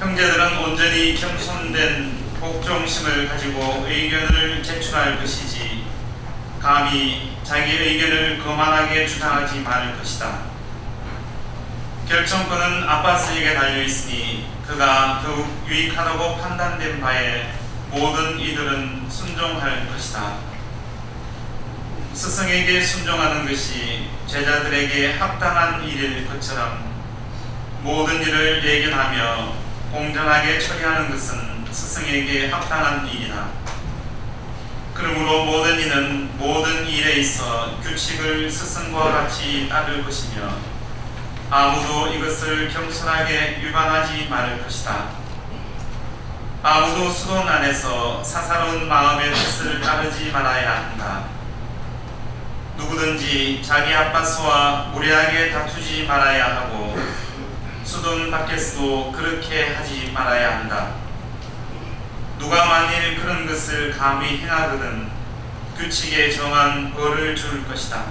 형제들은 온전히 겸손된 복종심을 가지고 의견을 제출할 것이지 감히 자기 의견을 거만하게 주장하지 말을 것이다. 결정권은 아바스에게 달려있으니 그가 더욱 유익하다고 판단된 바에 모든 이들은 순종할 것이다. 스승에게 순종하는 것이 제자들에게 합당한 일일 것처럼 모든 일을 예견하며 공정하게 처리하는 것은 스승에게 합당한 일이다. 그러므로 모든 이는 모든 일에 있어 규칙을 스승과 같이 따를 것이며 아무도 이것을 겸손하게 위반하지 말을 것이다. 아무도 수돈 안에서 사사로운 마음의 뜻을 따르지 말아야 한다. 누구든지 자기 아빠스와 무례하게 다투지 말아야 하고 수돈 밖에서도 그렇게 하지 말아야 한다. 누가 만일 그런 것을 감히 행하거든 규칙에 정한 벌을 줄 것이다.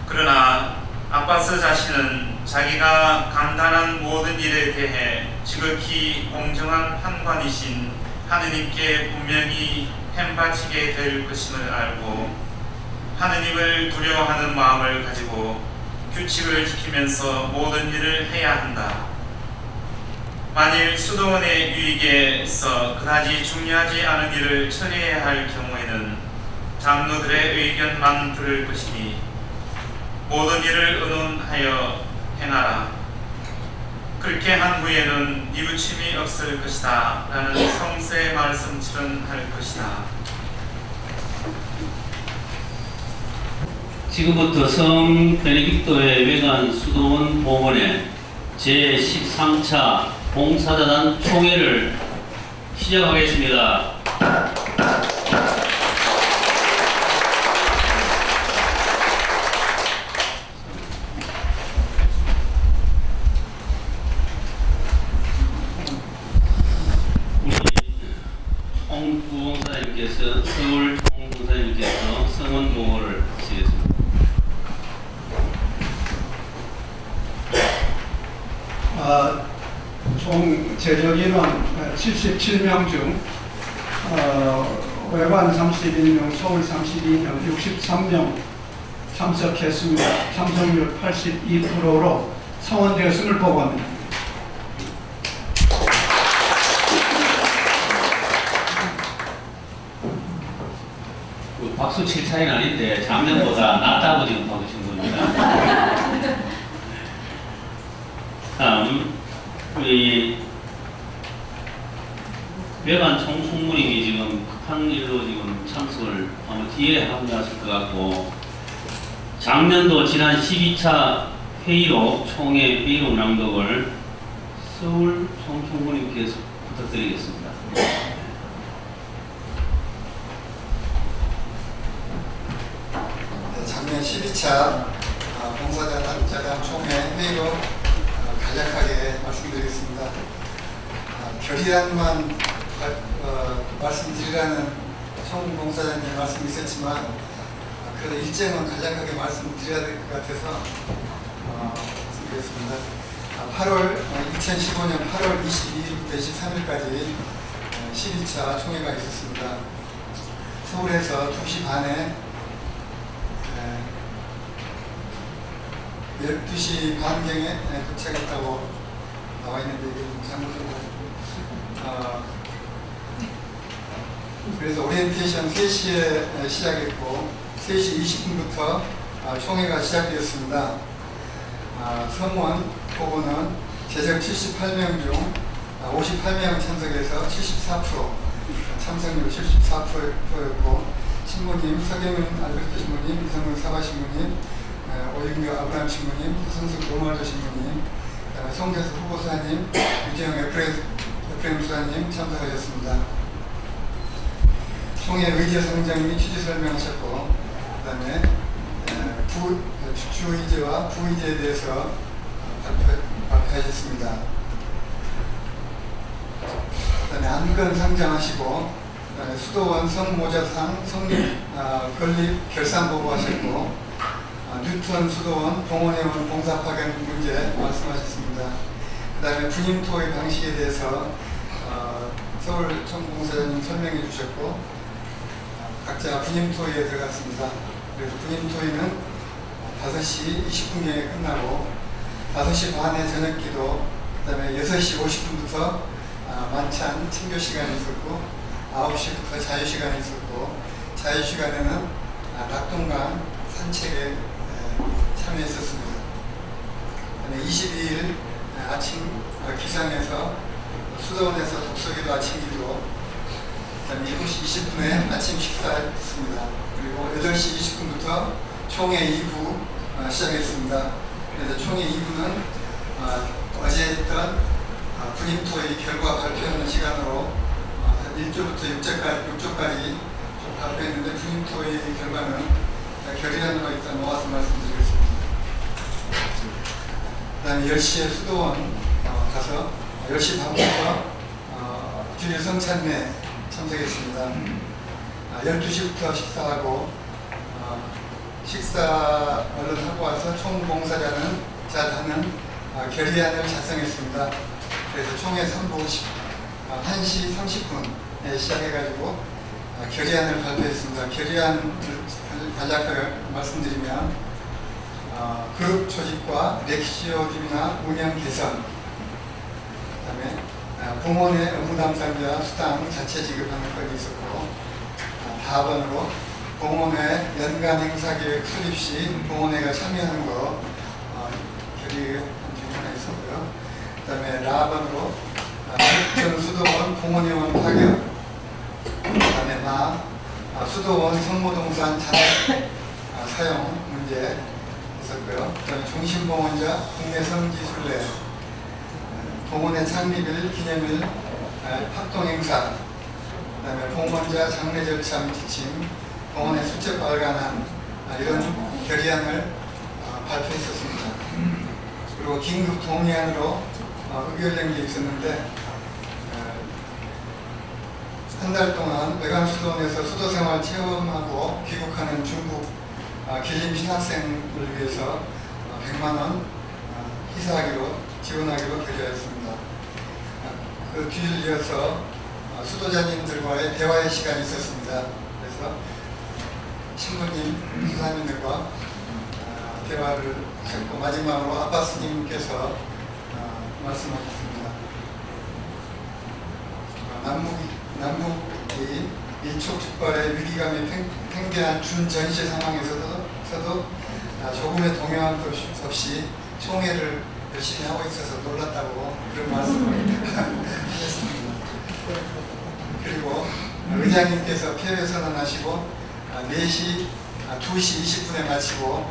그러나 아빠스 자신은 자기가 간단한 모든 일에 대해 지극히 공정한 판관이신 하느님께 분명히 햄바치게 될 것임을 알고 하느님을 두려워하는 마음을 가지고 규칙을 지키면서 모든 일을 해야 한다. 만일 수도원의 유익에서 그다지 중요하지 않은 일을 처리해야 할 경우에는 장로들의 의견만 들을 것이니 모든 일을 의논하여 행하라. 그렇게 한 후에는 뉘우침이 없을 것이다 라는 성서의 말씀처럼 할 것이다. 지금부터 성 베네딕토의 외관 수도원 봉헌의 제13차 봉사자단 총회를 시작하겠습니다. 우리 총부봉사님께서 서울 총부봉사님께서 성원 봉헌을 하시겠습니다. 총 제적 인원 77명 중 외관 31명, 서울 32명, 63명 참석했습니다. 참석률 82%로 성원되었음을 보고합니다. 박수 칠 차이는 아닌데 작년보다 낫다고 지금 박수친 겁니다. 우리 외관 총총무님이 지금 급한 일로 지금 참석을 아마 뒤에 하고 나실 것 같고, 작년도 지난 12차 회의로 총회 회의록 낭독을 서울 총총무님께서 부탁드리겠습니다. 작년 12차 봉사자단 총회 회의록 간략하게 말씀드리겠습니다. 결의안만 말씀드리라는 총봉사자님 말씀이 있었지만 그래도 일정은 간략하게 말씀드려야 될 것 같아서 말씀드리겠습니다. 2015년 8월 22일부터 23일까지 12차 총회가 있었습니다. 서울에서 2시 반에 12시 반경에 도착했다고 나와 있는데 이게 잘못된 거. 그래서 오리엔테이션 3시에 시작했고 3시 20분부터 총회가 시작되었습니다. 성원 보고는 제적 78명 중 58명 참석해서 74%, 참석률 74%였고 신부님, 서경윤 알베르토 신부님, 이성근 사바 신부님, 오윤규 아브라함 신부님, 서승숙 로말도 신부님, 송재수 후보사님, 유재영 에프레임 수사님 참석하셨습니다. 총회 의제 성장 및 취지 설명하셨고, 그 다음에 주의제와 부의제에 대해서 발표하셨습니다. 그 다음에 안건 상정하시고, 그 다음에 수도원 성모자상 성립 건립 결산 보고하셨고, 뉴턴 수도원 봉헌회원 봉사 파견 문제 말씀하셨습니다. 그다음에 분임 토의 방식에 대해서 서울 총공사장님 설명해 주셨고 각자 분임 토의에 들어갔습니다. 그래서 분임 토의는 5시 20분경에 끝나고 5시 반에 저녁 기도, 그다음에 6시 50분부터 만찬 친교 시간이 있었고 9시부터 자유 시간이 있었고 자유 시간에는 낙동강 산책에 참여했었습니다. 22일 아침 기상에서 수도원에서 독서기도 아침 기도, 그다음에 7시 20분에 아침 식사했습니다. 그리고 8시 20분부터 총회 2부 시작했습니다. 그래서 총회 2부는 어제 했던 분임토의 결과 발표하는 시간으로 1조부터 6조까지 발표했는데 분임토의 결과는 결의안으로 일단 모아서 말씀드리겠습니다. 그 다음에 10시에 수도원 가서 10시 반부터 주일 성찬회 참석했습니다. 12시부터 식사하고 식사 얼른 하고 와서 총공사자는 결의안을 작성했습니다. 그래서 총회 3부 1시 30분에 시작해가지고 결의안을 발표했습니다. 결의안을 간략하게 말씀드리면 그룹 조직과 렉시오집이나 운영 개선, 그다음에 공원의 업무 담당자 수당 자체 지급하는 건이 있었고 4번으로 공원회 연간 행사 계획 수립 시 공원회가 참여하는 거 결의안 중에 하나 있었고요. 그다음에 라번으로 전수도원 공원회원 파견, 그다음에 수도원 성모동산 잔액 사용 문제 있었고요. 그다음에 종신봉헌자 국내 성지순례, 봉헌회 창립일 기념일 합동행사, 그다음에 봉헌자 장례 절차 및 지침, 봉헌회 수첩 발간안 이런 결의안을 발표했었습니다. 그리고 긴급 동의안으로 의결된 게 있었는데 한 달 동안 외관수도원에서 수도생활 체험하고 귀국하는 중국 길림 신학생을 위해서 100만 원 지원하기로 결의하였습니다. 그 뒤를 이어서 수도자님들과의 대화의 시간이 있었습니다. 그래서 신부님, 수사님들과 대화를 하셨고 마지막으로 아빠스님께서 말씀하셨습니다. 남북이 일촉즉발의 위기감이 팽배한 준전시 상황에서도 조금의 동요함 없이 총회를 열심히 하고 있어서 놀랐다고 그런 말씀을 하셨습니다. 그리고 의장님께서 폐회 선언하시고 2시 20분에 마치고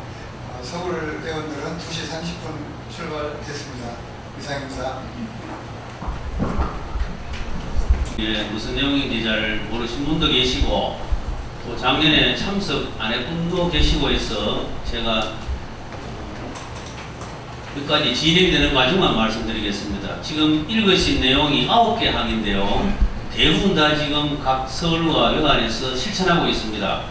서울 회원들은 2시 30분 출발했습니다. 이상입니다. 예, 무슨 내용인지 잘 모르신 분도 계시고 또 작년에 참석 안 한 분도 계시고 해서 제가 여기까지 진행되는 과정만 말씀드리겠습니다. 지금 읽으신 내용이 9개 항인데요. 대부분 다 지금 각 서울과 외관에서 실천하고 있습니다.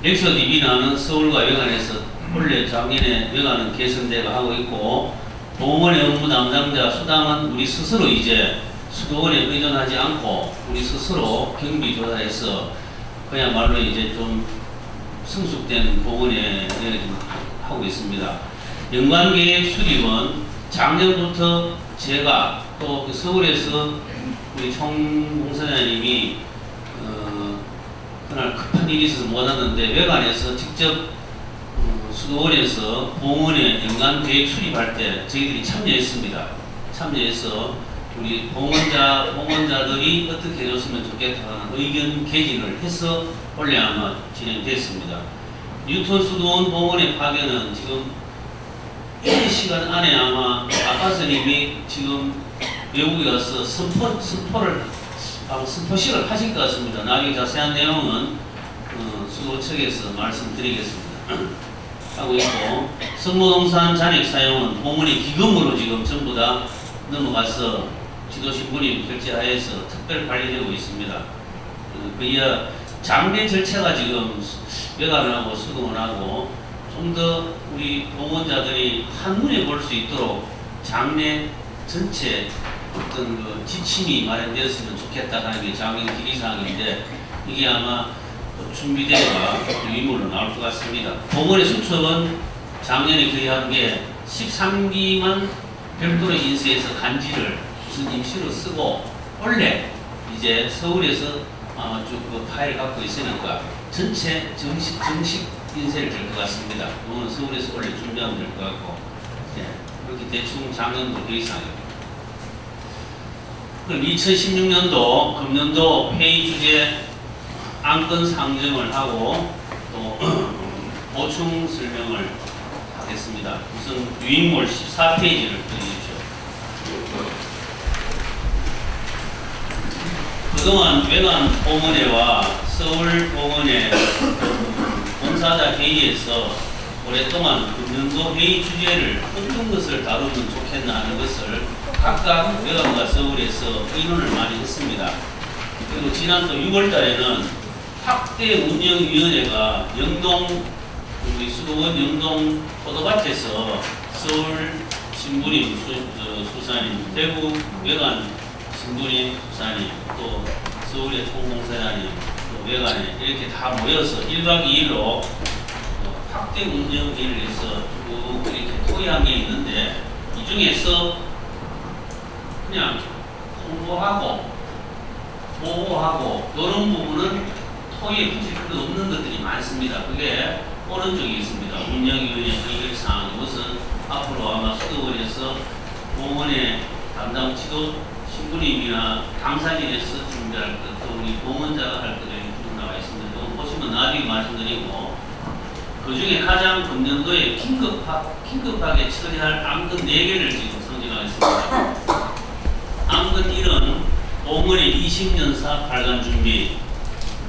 렉셔 DB는 서울과 외관에서 원래 작년에 외관은 개선대가 하고 있고 봉헌의 업무 담당자 수당은 우리 스스로 이제 수도원에 의존하지 않고 우리 스스로 경비 조사해서 그야말로 이제 좀 성숙된 봉헌에 하고 있습니다. 연간계획 수립은 작년부터 제가 또 서울에서 우리 총공사장님이 그날 급한 일이 있어서 못 왔는데 외관에서 직접 수도원에서 봉헌의 연간계획 수립할 때 저희들이 참여했습니다. 참여해서 우리 봉헌자들이 어떻게 해줬으면 좋겠다는 의견 개진을 해서 원래 아마 진행됐습니다. 뉴턴 수도원 봉헌의 파견은 지금 1시간 안에 아마 아빠스님이 지금 외국에 가서 선포식을 하실 것 같습니다. 나중에 자세한 내용은 수도 측에서 말씀드리겠습니다. 하고 있고 성모동산 잔액 사용은 봉헌의 기금으로 지금 전부 다 넘어가서 지도신부님 결재하에서 특별 관리되고 있습니다. 그이야 장례 절차가 지금 외관하고 수도원하고 좀 더 우리 봉헌자들이 한눈에 볼 수 있도록 장례 전체 어떤 그 지침이 마련되었으면 좋겠다 하는 게 장년 질의사항인데 이게 아마 준비되어가 유인물로 나올 것 같습니다. 공원의 수첩은 작년에 거의한 게 13기만 별도로 인쇄해서 간지를 무슨 임시로 쓰고 원래 이제 서울에서 아마 쭉 그 파일 갖고 있으니까 전체 정식 인쇄를 될 것 같습니다. 이거는 서울에서 원래 준비하면 될 것 같고 그렇게 대충 작년도 의상입니다. 그럼 2016년도 금년도 회의 주제 안건 상정을 하고 또 보충 설명을 하겠습니다. 우선 유인물 14페이지를 펴주십시오. 그동안 외관 봉헌회와 서울 봉헌회 봉사자 회의에서 오랫동안 금년도 회의 주제를 어떤 것을 다루면 좋겠나 하는 것을 각각 외관과 서울에서 의논을 많이 했습니다. 그리고 지난 또 6월 달에는 학대운영위원회가 영동 우리 수도원 영동 포도밭에서 서울 신부님 수사님, 대구 외관 신부님 수사님, 또 서울의 총공사장님, 또 외관에 이렇게 다 모여서 1박 2일로 학대운영위를 해서 쭉 이렇게 토의한 게 있는데 이 중에서 그냥 홍보하고 보호하고 이런 부분은 토의에 붙일 필요 없는 것들이 많습니다. 그게 오른쪽에 있습니다. 운영위원회 의결사항. 이것은 앞으로 아마 수도원에서 공원의 담당 지도 신부님이나 당사진에서 준비할 것, 또 우리 공원자가 할 것들이 쭉 나와 있습니다. 이거 보시면 나중에 말씀드리고 그 중에 가장 금년도에 긴급하게 처리할 안건 4개를 지금 선정하겠습니다. 안건 1은 공원의 20년사 발간 준비.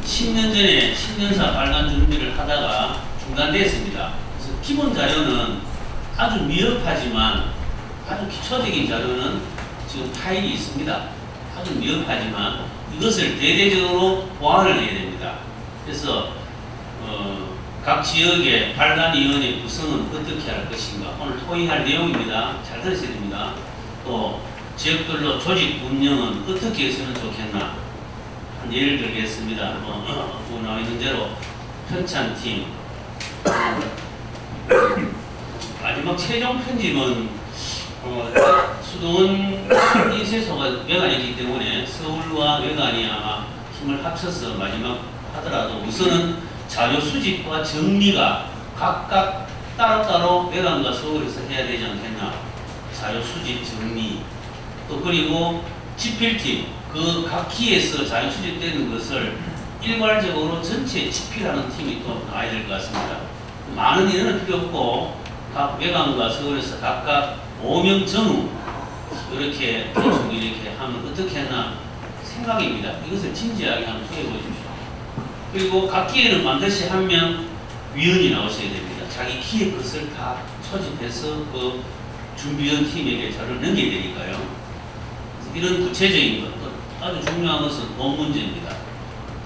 10년 전에 10년사 발간 준비를 하다가 중단됐습니다. 그래서 기본 자료는 아주 미흡하지만 아주 기초적인 자료는 지금 파일이 있습니다. 아주 미흡하지만 이것을 대대적으로 보완을 해야 됩니다. 그래서 각 지역의 발간위원회 구성은 어떻게 할 것인가 오늘 토의할 내용입니다. 잘 들으셔야 됩니다. 또 지역별로 조직 운영은 어떻게 했으면 좋겠나 예를 들겠습니다. 나와 있는 대로 편찬팀 마지막 최종 편집은 수도원 인쇄소가 외관이기 때문에 서울과 외관이 아마 힘을 합쳐서 마지막 하더라도 우선은 자료 수집과 정리가 각각 따로따로 외관과 서울에서 해야 되지 않겠나. 자료 수집 정리 또 그리고 집필팀 그 각 키에서 자료 수집되는 것을 일괄적으로 전체 집필하는 팀이 또 나와야 될 것 같습니다. 많은 인원은 필요 없고 각 외관과 서울에서 각각 5명 전후 이렇게 대충 이렇게 하면 어떻게 하나 생각입니다. 이것을 진지하게 한번 토해 보십시오. 그리고 각 키에는 반드시 한 명 위원이 나오셔야 됩니다. 자기 키의 것을 다 소집해서 그 준비원 팀에게 자료를 넘겨야 되니까요. 이런 구체적인 것, 아주 중요한 것은 돈 문제입니다.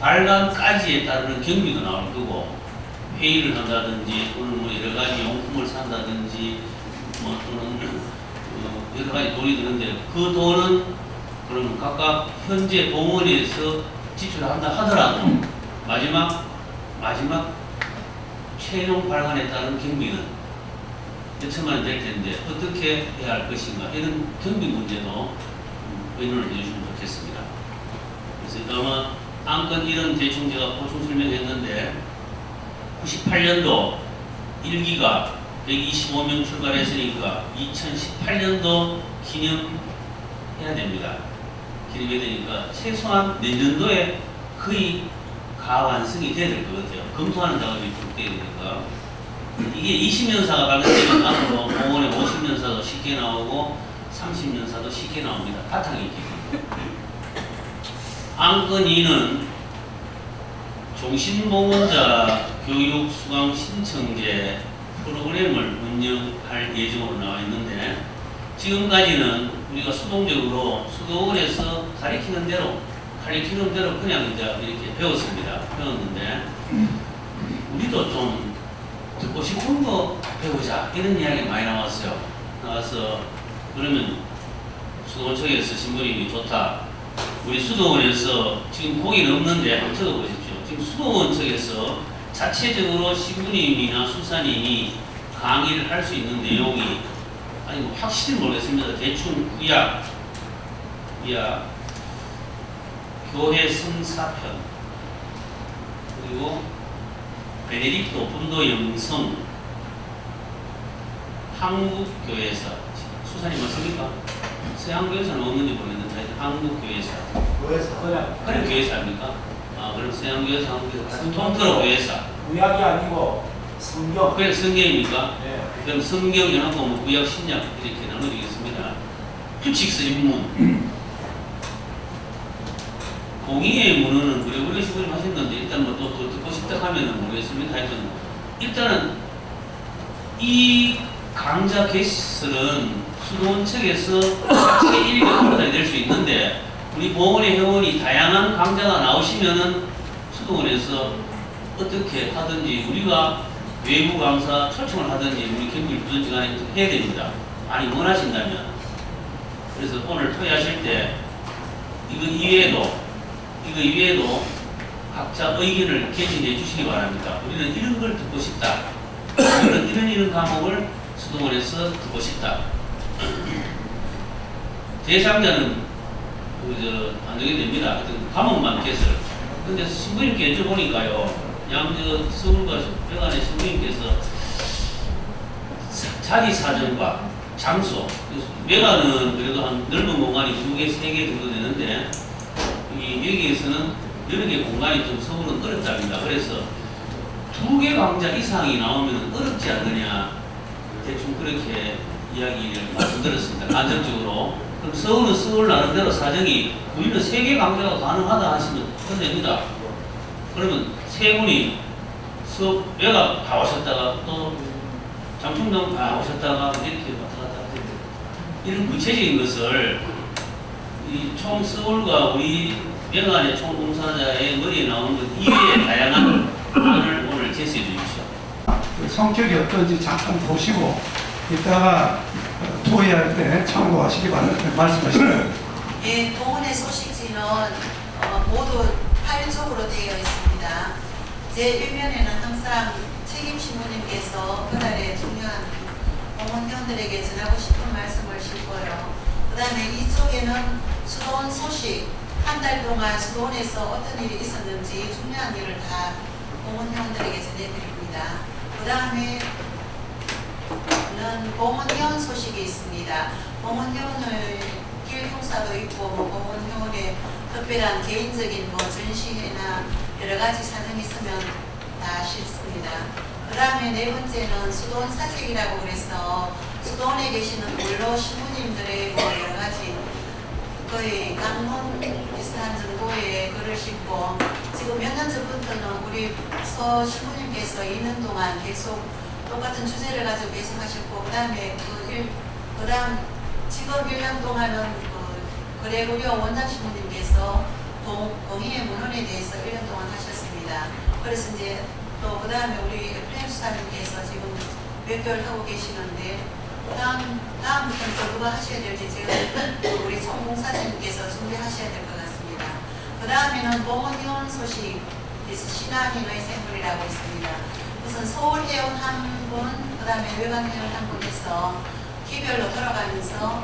발간까지에 따르는 경비도 나올 거고 회의를 한다든지 또는 뭐 여러 가지 용품을 산다든지 뭐 또는 여러 가지 돈이 드는데 그 돈은 그러면 각각 현재 공원에서 지출한다 하더라도 마지막 최종 발간에 따른 경비는 몇천만 원 될 텐데 어떻게 해야 할 것인가 이런 경비 문제도 의논을 해주시면 좋겠습니다. 그래서 아마 안건 이런 대충 제가 보충 설명했는데 98년도 1기가 125명 출발했으니까 2018년도 기념해야 됩니다. 기념해야 되니까 최소한 내년도에 거의 가완성이 돼야 될 것 같아요. 검토하는 작업이 좀 돼야 되니까. 이게 20년사가 발견되면 앞으로 공원에 50년사도 쉽게 나오고 30년사도 쉽게 나옵니다. 바탕이 있기 때문에. 안건 2는 종신보건자 교육 수강 신청제 프로그램을 운영할 예정으로 나와 있는데 지금까지는 우리가 수동적으로 수도원에서 가르치는 대로 그냥 이제 이렇게 배웠는데 우리도 좀 듣고 싶은 거 배우자 이런 이야기 많이 나왔어요. 나와서 그러면 수도원 측에서 신부님이 좋다. 우리 수도원에서 지금 거기는 없는데 한번 적어보십시오. 지금 수도원 측에서 자체적으로 신부님이나 수사님이 강의를 할 수 있는 내용이 아니 뭐 확실히 모르겠습니다. 대충 구약, 교회 성사편, 그리고 베네딕토 분도 영성, 한국교회사, 수사님 맞습니까? 서양교회사는 없는지 모르겠는데 한국교회사. 그래 교회사입니까? 아 그럼 서양교회사, 한국교회사, 통틀어 교회사. 구약이 아니고 성경. 그래 성경입니까? 네. 그럼 성경 연합과 뭐 구약 신약 이렇게 나눠지겠습니다. 규칙서 입문. 공의의 문헌은 우리 시부님 하셨는데 일단 뭐 또 듣고 싶다 하면은 모르겠습니다. 하여튼 일단은 이 강좌 개설은 수도원 측에서 자체 일개 강좌가 될 수 있는데 우리 보건의 회원이 다양한 강좌가 나오시면은 수도원에서 어떻게 하든지 우리가 외부 강사 초청을 하든지 우리 경기부든지 간에 해야 됩니다. 많이 원하신다면. 그래서 오늘 토의하실 때 이거 이외에도 각자 의견을 개진해 주시기 바랍니다. 우리는 이런 걸 듣고 싶다. 우리는 이런 과목을 수도원에서 듣고 싶다. 대상자는 안 되게 됩니다. 하여튼 과목만 개설. 근데 신부님께 여쭤보니까요. 서울과 병안의 신부님께서 자리 사정과 장소, 외관은 그래도 한 넓은 공간이 2개, 3개 정도 되는데 여기에서는 여러 개 공간이 좀 서울은 어렵답니다. 그래서 2개 강좌 이상이 나오면 어렵지 않느냐 대충 그렇게 이야기를 말씀드렸습니다. 간접적으로. 그럼 서울은 서울 나름대로 사정이 우리는 3개 강좌가 가능하다 하시면 됩니다. 그러면 3분이 수업 외곽 다 오셨다가 또 장충동 다 오셨다가 이렇게 왔다 갔다 이런 구체적인 것을 이 총 서울과 우리 외곽의 총봉사자의 머리에 나오는 것 이외의 다양한 안을 오늘 제시해 주십시오. 그 성격이 어떤지 잠깐 보시고 이따가 토의할 때 참고하시기 바랍니다. 말씀하시죠. 예, 동원의 소식지는 모두 8쪽으로 되어 있습니다. 제1면에는 항상 책임 신부님께서 그날의 중요한 동원회원들에게 전하고 싶은 말씀을 싣고요. 그 다음에 이쪽에는 수도원 소식, 한 달 동안 수도원에서 어떤 일이 있었는지 중요한 일을 다 동원회원들에게 전해드립니다. 그 다음에는 봉헌회원 소식이 있습니다. 봉헌회원을 길흉사도 있고 봉헌회원의 특별한 개인적인 전시회나 여러 가지 사정이 있으면 다 싫습니다. 그 다음에 네 번째는 수도원 사색이라고 그래서 수도원에 계시는 원로 신부님들의 여러 가지 거의 강론 비슷한 정도의 글을 싣고 지금 몇 년 전부터는 우리 서 신부님께서 2년 동안 계속 똑같은 주제를 가지고 계속 하셨고 그 다음 지금 1년 동안은 그레고리오 원장 신부님께서 공의의 문헌에 대해서 1년 동안 하셨습니다. 그래서 이제 또 그 다음에 우리 에프레임 수사님께서 지금 몇 개월 하고 계시는데 다음부터는 또 누가 하셔야 될지 제가 우리 총봉사님께서 준비하셔야 될 것 같습니다. 그 다음에는 봉헌회원 소식, 신앙인의 생물이라고 있습니다. 우선 서울회원 한 분, 그 다음에 외관회원 한 분에서 기별로 돌아가면서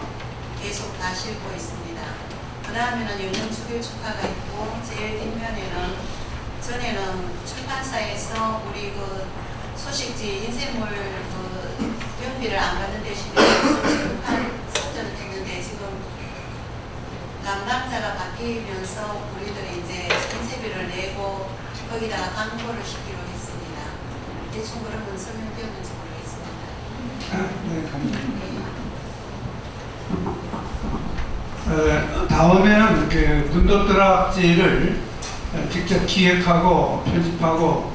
계속 다 싣고 있습니다. 그 다음에는 영년축일 축하가 있고 제일 뒷면에는 전에는 출판사에서 우리 소식지 인쇄물 연비를 안 받는 대신에 출판 선전을 했는데 지금 담당자가 바뀌면서 우리들이 이제 인쇄비를 내고 거기다가 광고를 시키기로 했습니다. 대충 그러면 설명되었는지 모르겠습니다. 네, 감사합니다. 다음에는 그 문도드락지를 직접 기획하고 편집하고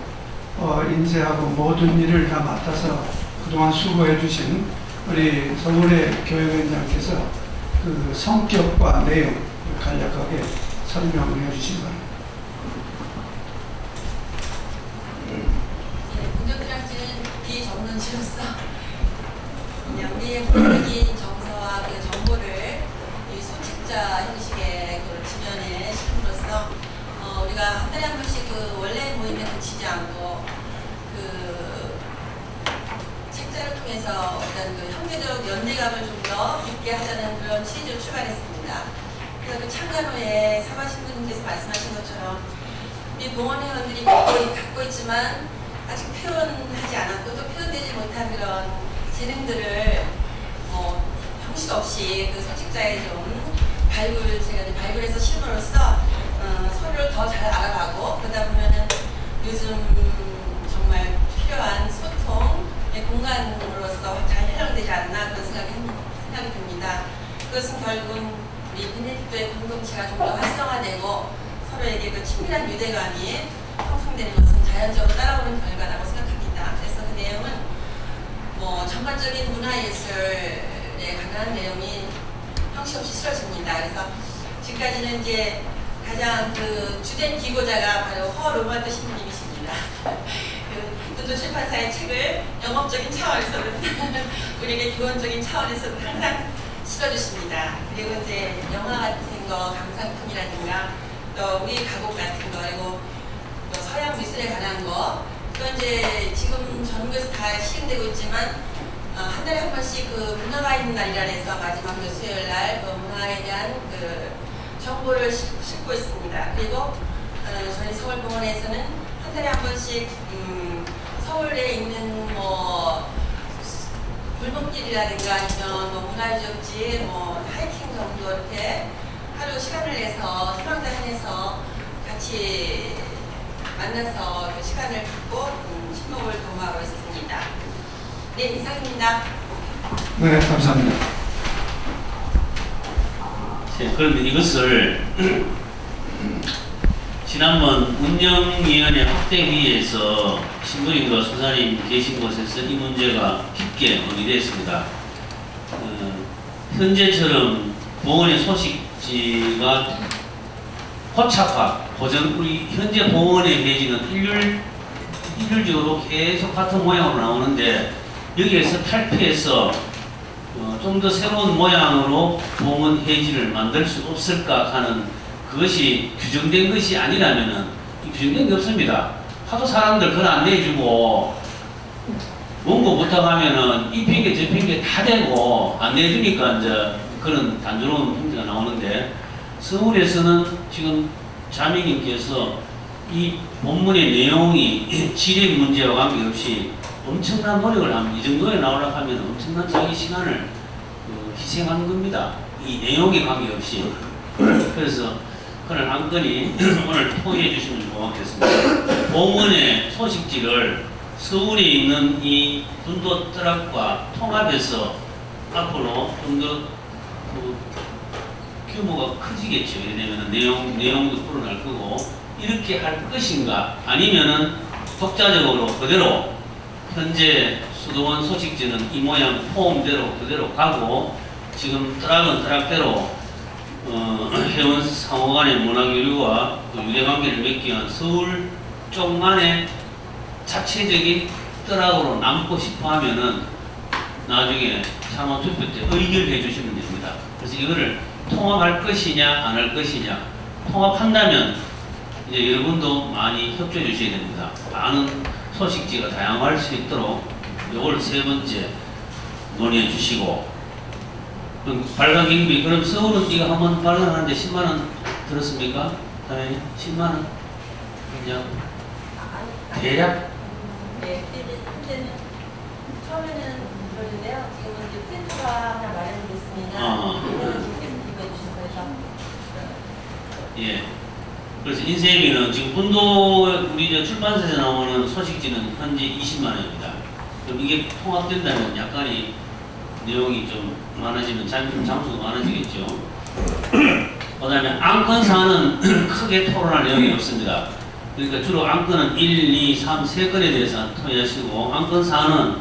인쇄하고 모든 일을 다 맡아서 그동안 수고해 주신 우리 서울의 교육위원장께서 그 성격과 내용 간략하게 설명을 해 주시기 바랍니다. 문도드락지는 비전문지로서 그냥 우리의 본격적인 정서와 그 정보를 진짜 형식의 그 지면에 실음으로써 우리가 한 달에 한 번씩 그 원래 모임에 그치지 않고 그 책자를 통해서 어떤 그 형제적 연대감을 좀 더 깊게 하자는 그런 취지로 출발했습니다. 그래서 그 참관 후에 사과신부님께서 말씀하신 것처럼 우리 봉헌 회원들이 갖고 있지만 아직 표현하지 않았고 또 표현되지 못한 그런 재능들을 형식 없이 그 소직자에 좀 제가 이제 발굴해서 실므로써 서로를 더 잘 알아가고 그러다 보면은 요즘 정말 필요한 소통의 공간으로서 잘 활용되지 않나 그런 생각이 듭니다. 그것은 결국은 우리 베네딕토의 공동체가 좀 더 활성화되고 서로에게 그 친밀한 유대감이 형성되는 것은 자연적으로 따라오는 결과라고 생각합니다. 그래서 그 내용은 뭐 전반적인 문화예술에 관한 내용이 형식 없이 실어집니다. 그래서 지금까지는 이제 가장 그 주된 기고자가 바로 허 로만트 신부님이십니다. 그 두두 출판사의 책을 영업적인 차원에서는 우리에게 교원적인 차원에서는 항상 실어주십니다. 그리고 이제 영화 같은 거 감상품이라든가 또 우리 가곡 같은 거 그리고 또 서양 미술에 관한 거 또 이제 지금 전국에서 다 시행되고 있지만 한 달에 한 번씩 그 문화가 있는 날이라 해서 마지막 그 수요일 날 그 문화에 대한 그 정보를 싣고 있습니다. 그리고 저희 서울공원에서는 한 달에 한 번씩 서울에 있는 뭐 골목길이라든가 아니면 뭐 문화유적지 뭐 하이킹 정도 이렇게 하루 시간을 내서 희망단에서 같이 만나서 그 시간을 갖고 친목을 도모하고 있습니다. 네, 이상입니다. 네, 감사합니다. 네, 그런데 이것을 지난번 운영위원회 확대회의에서 신부님과 수사님 계신 곳에서 이 문제가 깊게 논의됐습니다. 현재처럼 봉헌의 소식지가 포착화, 우리 현재 봉헌의 회지는 일률적으로 계속 같은 모양으로 나오는데 여기에서 탈피해서 좀 더 새로운 모양으로 봉헌 회지를 만들 수 없을까 하는 그것이 규정된 것이 아니라면은 규정된 게 없습니다. 하도 사람들 그걸 안 내주고 원고 부탁하면은 이 핑계 저 핑계 다 대고 안 내주니까 이제 그런 단조로운 문제가 나오는데 서울에서는 지금 자매님께서 이 본문의 내용이 질의 문제와 관계없이 엄청난 노력을 하면 이 정도에 나오려고 하면 엄청난 자기 시간을 희생하는 겁니다. 이 내용에 관계없이. 그래서 그런 한 건이 오늘 통해 주시면 고맙겠습니다. 봉헌의 소식지를 서울에 있는 이 분도 트럭과 통합해서 앞으로 좀 더 규모가 커지겠죠. 예를 들면 내용도 풀어날 거고 이렇게 할 것인가 아니면은 독자적으로 그대로 현재 수도원 소식지는 이 모양 폼대로 그대로 가고 지금 트럭은 트럭대로 회원 상호 간의 문화교류와 유대관계를 맺기 위한 서울 쪽만의 자체적인 트럭으로 남고 싶어 하면은 나중에 참여 투표 때 의결해 주시면 됩니다. 그래서 이거를 통합할 것이냐 안 할 것이냐 통합한다면 이제 여러분도 많이 협조해 주셔야 됩니다. 많은 소식지가 다양할 수 있도록 이걸 세 번째 논의해 주시고 발간 경비 그럼 서울은 이거 한번 발간하는데 10만원 들었습니까? 당연히 10만원 그냥 대략 네, 현재는 처음에는 그러는데요. 지금은 이제 프린터가 하나 마련이 됐습니다. 예. 그래서 인쇄비는 지금 분도 우리 출판사에서 나오는 소식지는 현재 20만 원입니다. 그럼 이게 통합된다면 약간의 내용이 좀 많아지면 장수가 많아지겠죠. 그 다음에 안건사는 크게 토론할 내용이 없습니다. 그러니까 주로 안건은 1, 2, 3, 3건에 대해서 토의하시고 안건사는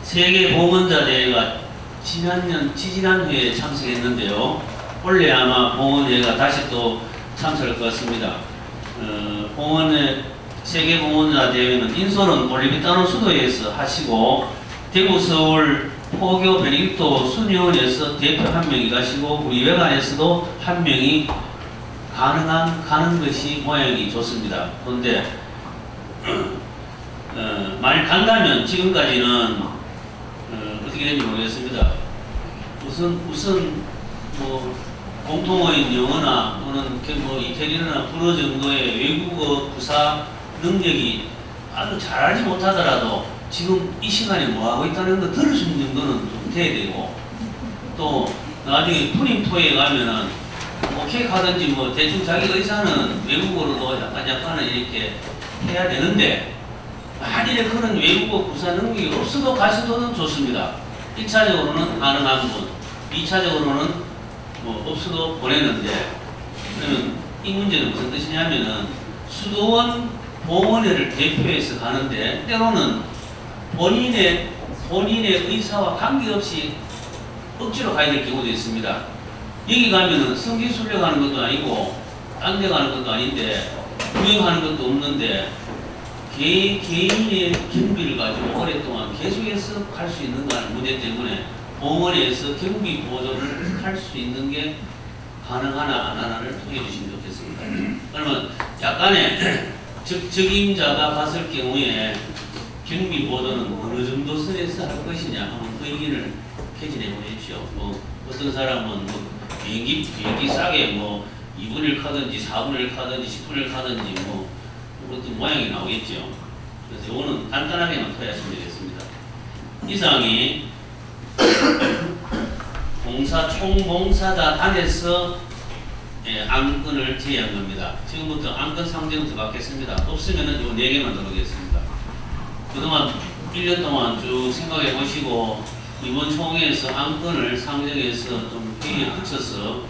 세계 봉헌자 대회가 지지난 회에 참석했는데요. 원래 아마 봉헌회가 다시 또 참석할 것 같습니다. 봉헌의 세계 봉헌자 대회는 인솔은 올림픽 단원 수도회에서 하시고 대구 서울 포교 베네딕토 순위원회에서 대표 한 명이 가시고 우리 외관에서도 한 명이 가는 것이 모양이 좋습니다. 그런데 말 간다면 지금까지는 어떻게 되는지 모르겠습니다. 우선 뭐 공통어인 영어나 또는 뭐 이태리나 불어 정도의 외국어 구사 능력이 아주 잘하지 못하더라도 지금 이 시간에 뭐 하고 있다는 거 들을 수 있는 정도는 좀 돼야 되고, 또 나중에 푸닝토에 가면은 오케이 하든지 뭐 대충 자기 의사는 외국어로도 약간은 이렇게 해야 되는데, 만일에 그런 외국어 구사 능력이 없어도 가셔도는 좋습니다. 1차적으로는 가능한 분, 2차적으로는 뭐 없어도 보내는데, 그러면 이 문제는 무슨 뜻이냐면은 수도원 보건회를 대표해서 가는데 때로는 본인의 의사와 관계없이 억지로 가야 될 경우도 있습니다. 여기 가면은 성지순례 가는 것도 아니고 딴 데 가는 것도 아닌데 구경하는 것도 없는데 개인의 경비를 가지고 오랫동안 계속해서 갈 수 있는가 하는 문제 때문에 보건회에서 경비 보조를 할 수 있는 게 가능하나 안 하나를 통해 주시면 좋겠습니다. 그러면 약간의 적임자가 봤을 경우에 경비 보조는 어느 정도 선에서 할 것이냐 하면 그 얘기를 개진해 보십시오. 뭐 어떤 사람은 뭐 비행기 싸게 뭐 2분의 1 카든지 4분의 1 카든지 10분의 1 카든지 뭐 어떤 모양이 나오겠죠. 그래서 이거는 간단하게만 토해하시면 되겠습니다. 이상이 총봉사자단에서 안건을 제의한 겁니다. 지금부터 안건 상정 들어가겠습니다. 없으면은 요 4개만 들어오겠습니다. 그동안 1년 동안 쭉 생각해 보시고 이번 총회에서 안건을 상정해서 좀 회의에 붙여서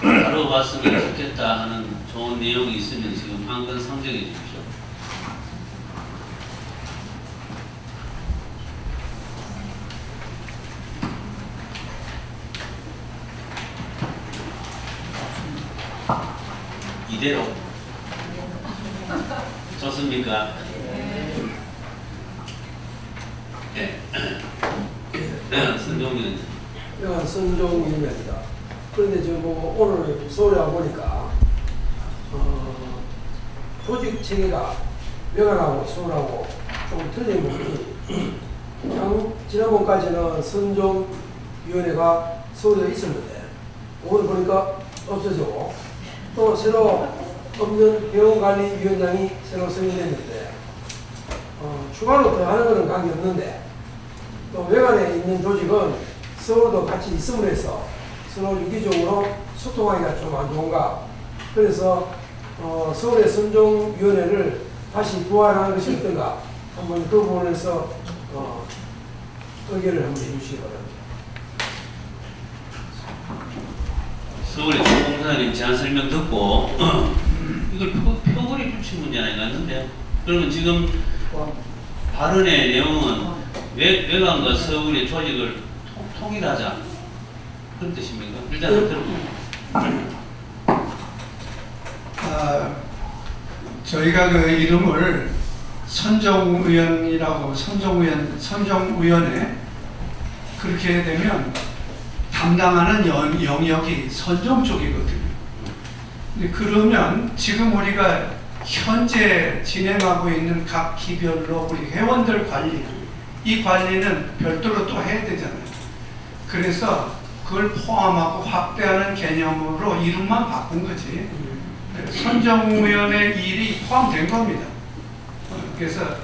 다뤄봤으면 좋겠다 하는 좋은 내용이 있으면 지금 안건 상정해 주십시오. 이대로 좋습니까? 네. 네, 선종위원. 네, 선종위원입니다. 그런데 뭐 오늘 서울에 와 보니까 조직 체계가 외관하고 서울하고 좀 틀린 부분이 지난번까지는 선종위원회가 서울에 있었는데 오늘 보니까 없어지고 또 새로 없는 병원관리위원장이 새로 선임됐는데 추가로 더 하는 것은 관계없는데 또 외관에 있는 조직은 서울도 같이 있음으로 해서 서로 유기적으로 소통하기가 좀 안 좋은가. 그래서 서울의 선종위원회를 다시 부활하는 것이 어떤가. 한번 그 부분에서 의견을 한번 해주시기 바랍니다. 서울의 총공사님 제안 설명 듣고 이걸 표본이 붙인 문제 아니겠는데, 그러면 지금 발언의 내용은 외관과 서울의 조직을 통일하자 그런 뜻입니까? 일단 들어보세요. 저희가 그 이름을 선정위원이라고 선정위원회 그렇게 되면 담당하는 영역이 선정 쪽이거든요. 근데 그러면 지금 우리가 현재 진행하고 있는 각 기별로 우리 회원들 관리, 이 관리는 별도로 또 해야 되잖아요. 그래서 그걸 포함하고 확대하는 개념으로 이름만 바꾼 거지. 선정위원회 일이 포함된 겁니다. 그래서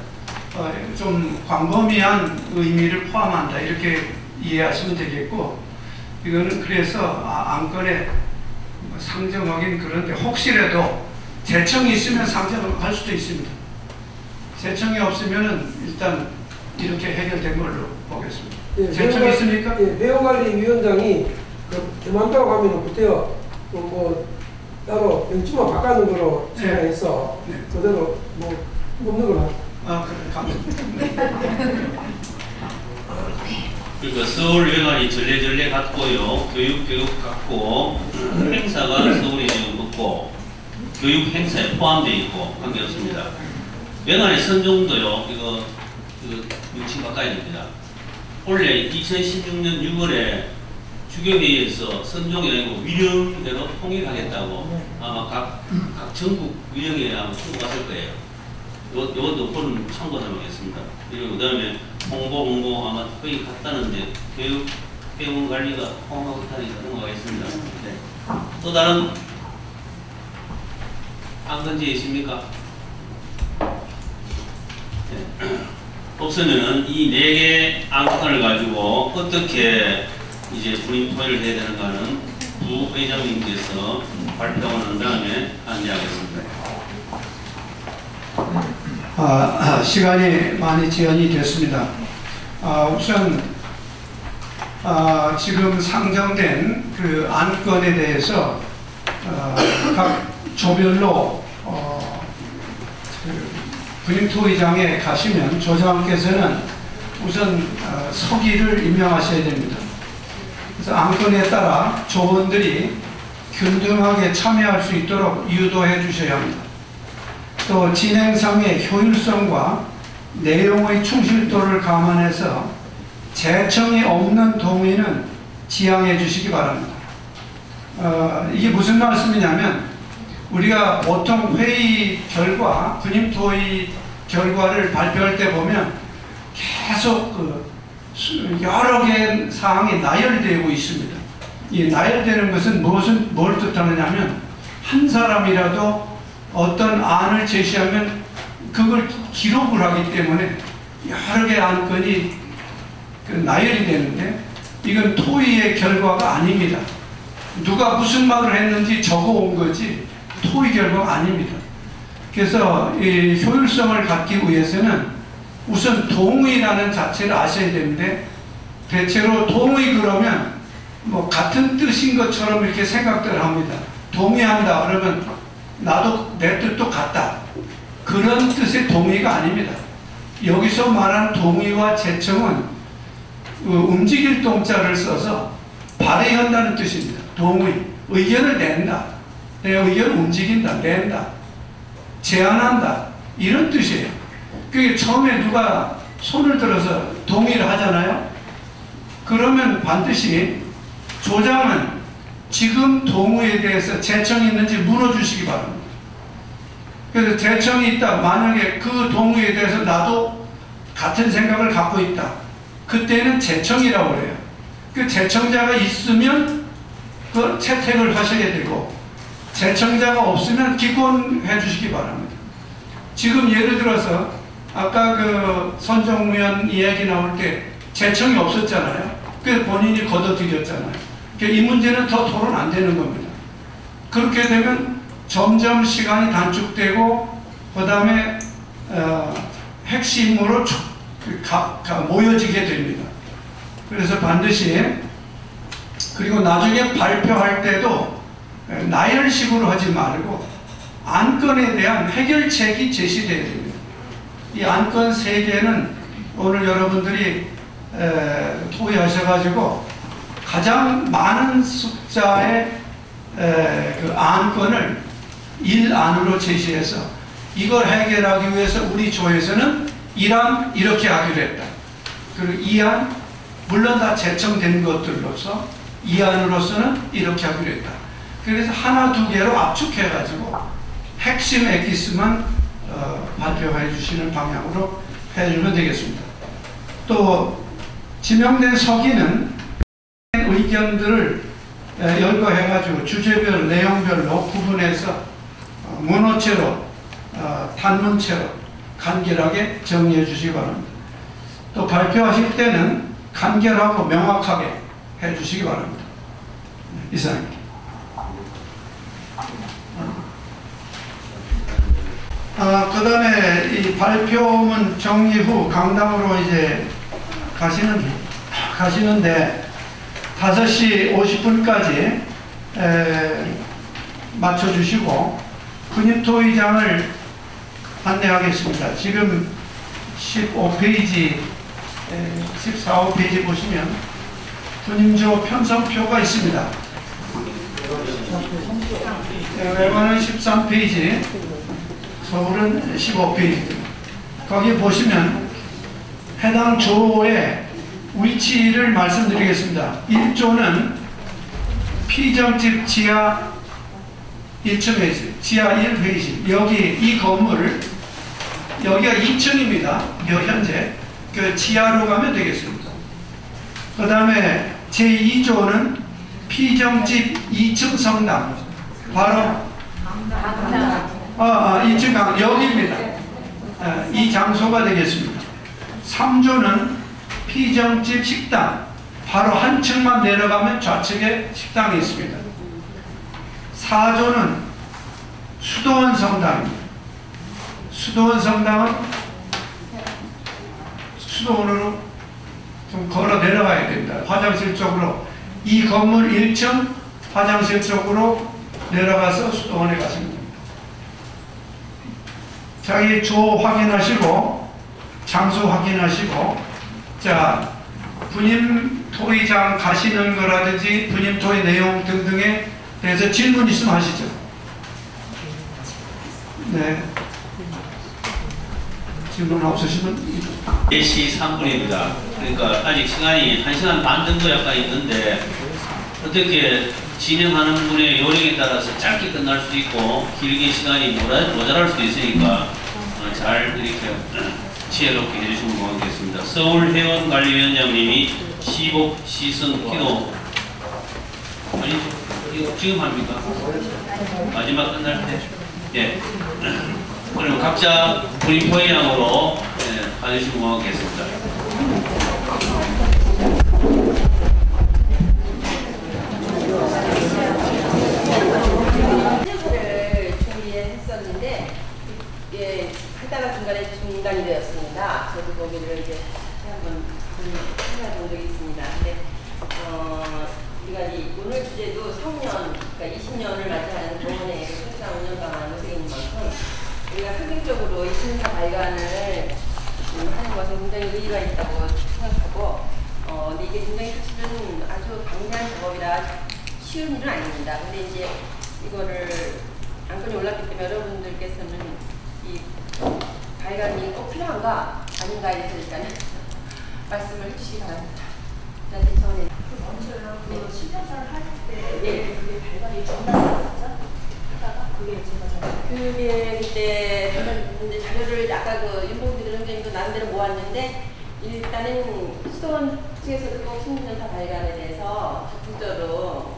좀 광범위한 의미를 포함한다 이렇게 이해하시면 되겠고, 이거는 그래서 안건에 상정하긴 그런데 혹시라도 재청이 있으면 상정을 할 수도 있습니다. 재청이 없으면은 일단 이렇게 해결된 걸로 보겠습니다. 예, 재청이 있습니까? 예, 배우관리위원장이 그만두고 가면 그때요 뭐 따로 명칭만 바꾸는 거로 생각해서 네. 그대로 뭐 없는 걸로. 그래, 감사합니다. 그러니까 서울 외관이 전례 같고요, 교육 같고, 행사가 서울에 지금 없고 교육 행사에 포함되어 있고 관계없습니다. 외관의 선정도요, 이거 명칭 바꿔야 됩니다. 원래 2016년 6월에 주교회의에서 선종이 아니고 위령회로 통일하겠다고 아마 각 전국 위령회에 아마 통보했을 거예요. 요것도 포럼 참고하겠습니다. 그리고 그 다음에 홍보 아마 거의 같다는데 교육병원 관리가 홍보하고 있다니까 넘어가겠습니다. 네. 또 다른 안건지 있습니까? 네. 없으면은 이 4개 안건을 가지고 어떻게 이제 분임 토의를 해야 되는가는 부회장님께서 발표하고 난 다음에 안내하겠습니다. 시간이 많이 지연이 됐습니다. 우선 지금 상정된 그 안건에 대해서 각 조별로 분임토의장에 가시면 조장께서는 우선 서기를 임명하셔야 됩니다. 그래서 안건에 따라 조원들이 균등하게 참여할 수 있도록 유도해 주셔야 합니다. 또 진행상의 효율성과 내용의 충실도를 감안해서 재청이 없는 동의는 지양해 주시기 바랍니다. 이게 무슨 말씀이냐면 우리가 보통 회의 결과, 분임토의 결과를 발표할 때 보면 계속 여러 개의 사항이 나열되고 있습니다. 이 나열되는 것은 뭘 뜻하느냐면 한 사람이라도 어떤 안을 제시하면 그걸 기록을 하기 때문에 여러 개의 안건이 나열이 되는데 이건 토의의 결과가 아닙니다. 누가 무슨 말을 했는지 적어온 거지 토의 결과가 아닙니다. 그래서 이 효율성을 갖기 위해서는 우선 동의라는 자체를 아셔야 되는데 대체로 동의 그러면 뭐 같은 뜻인 것처럼 이렇게 생각들 합니다. 동의한다 그러면 나도 내 뜻도 같다. 그런 뜻의 동의가 아닙니다. 여기서 말하는 동의와 제청은 움직일 동자를 써서 발의한다는 뜻입니다. 동의, 의견을 낸다. 내 의견을 움직인다, 낸다, 제안한다 이런 뜻이에요. 그게 처음에 누가 손을 들어서 동의를 하잖아요. 그러면 반드시 조장은 지금 동의에 대해서 제청이 있는지 물어주시기 바랍니다. 그래서 제청이 있다. 만약에 그 동의에 대해서 나도 같은 생각을 갖고 있다. 그때는 제청이라고 그래요. 그 제청자가 있으면 그 채택을 하셔야 되고 제청자가 없으면 기권해 주시기 바랍니다. 지금 예를 들어서 아까 그 선정위원 이야기 나올 때 제청이 없었잖아요. 그래서 본인이 걷어들였잖아요. 이 문제는 더 토론 안 되는 겁니다. 그렇게 되면 점점 시간이 단축되고 그 다음에 핵심으로 모여지게 됩니다. 그래서 반드시 그리고 나중에 발표할 때도 나열식으로 하지 말고 안건에 대한 해결책이 제시되어야 됩니다. 이 안건 3개는 오늘 여러분들이 토의하셔가지고 가장 많은 숫자의 그 안건을 1안으로 제시해서 이걸 해결하기 위해서 우리 조에서는 1안 이렇게 하기로 했다. 그리고 2안 물론 다 제청된 것들로서 2안으로서는 이렇게 하기로 했다. 그래서 하나, 2개로 압축해가지고 핵심 엑기스만 발표해 주시는 방향으로 해주면 되겠습니다. 또 지명된 서기는 의견들을 열거해가지고 주제별, 내용별로 구분해서 문어체로, 단문체로 간결하게 정리해 주시기 바랍니다. 또 발표하실 때는 간결하고 명확하게 해 주시기 바랍니다. 이상입니다. 그 다음에 이 발표문 정리 후 강당으로 이제 가시는데 5시 50분까지 맞춰주시고 분임토의장을 안내하겠습니다. 지금 15페이지, 14페이지 보시면 분임조 편성표가 있습니다. 외관은 13페이지, 서울은 15페이지. 거기 보시면 해당 조의 위치를 말씀드리겠습니다. 1조는 피정집 지하 1층에 지하 1회의실, 여기 이 건물 여기가 2층입니다. 현재 그 지하로 가면 되겠습니다. 그 다음에 제2조는 피정집 2층 성당, 바로 2층 강 여기입니다. 이 장소가 되겠습니다. 3조는 피정집 식당, 바로 한 층만 내려가면 좌측에 식당이 있습니다. 4조는 수도원 성당입니다. 수도원 성당은 수도원으로 좀 걸어 내려가야 됩니다. 화장실 쪽으로, 이 건물 1층 화장실 쪽으로 내려가서 수도원에 가시면 됩니다. 자기 조 확인하시고 장소 확인하시고, 자, 분임 토의장 가시는 거라든지 분임 토의 내용 등등에 대해서 질문 있으면 하시죠. 네. 질문 없으시면 4시 3분입니다. 그러니까 아직 시간이 1시간 반 정도 약간 있는데, 어떻게 진행하는 분의 요령에 따라서 짧게 끝날 수도 있고 길게 시간이 모자랄 수도 있으니까 잘 이렇게 지혜롭게 해주시면 고맙겠습니다. 서울회원관리위원장님이 시복, 시승, 기도, 아니 이거 지금 합니까? 마지막 끝날 때? 예. 그럼 각자 본인 포의양으로 가주시면 고맙겠습니다. 준비했었는데 하다가 중간에 중단이 되었습니다. 저도 거기를 이제 한번 찾아본 적이 있습니다. 근데 우리가 오늘 주제도 성년, 그러니까 20년을 맞이하는 동원의 설상 운영방안 모색인 만큼 우리가 상징적으로 이 신사 발간을 하는 것은 굉장히 의의가 있다고 생각하고, 근데 이게 굉장히 사실은 아주 방대한 작업이라 쉬운 일은 아닙니다. 근데 이제 이거를 안건이 올랐기 때문에 여러분들께서는 이 발간이 꼭 필요한가 아닌가에 대해서 일단 말씀을 해주시기 바랍니다. 일단 대청원에 그 신년사를 할 때 그게 발간이 중단됐었죠? 하다가 그게 제가 그게 그때 자료를 아까 그 윤봉기 대령장님도 나름대로 모았는데, 일단은 수도원 측에서도 꼭 신년사 발간에 대해서 적극적으로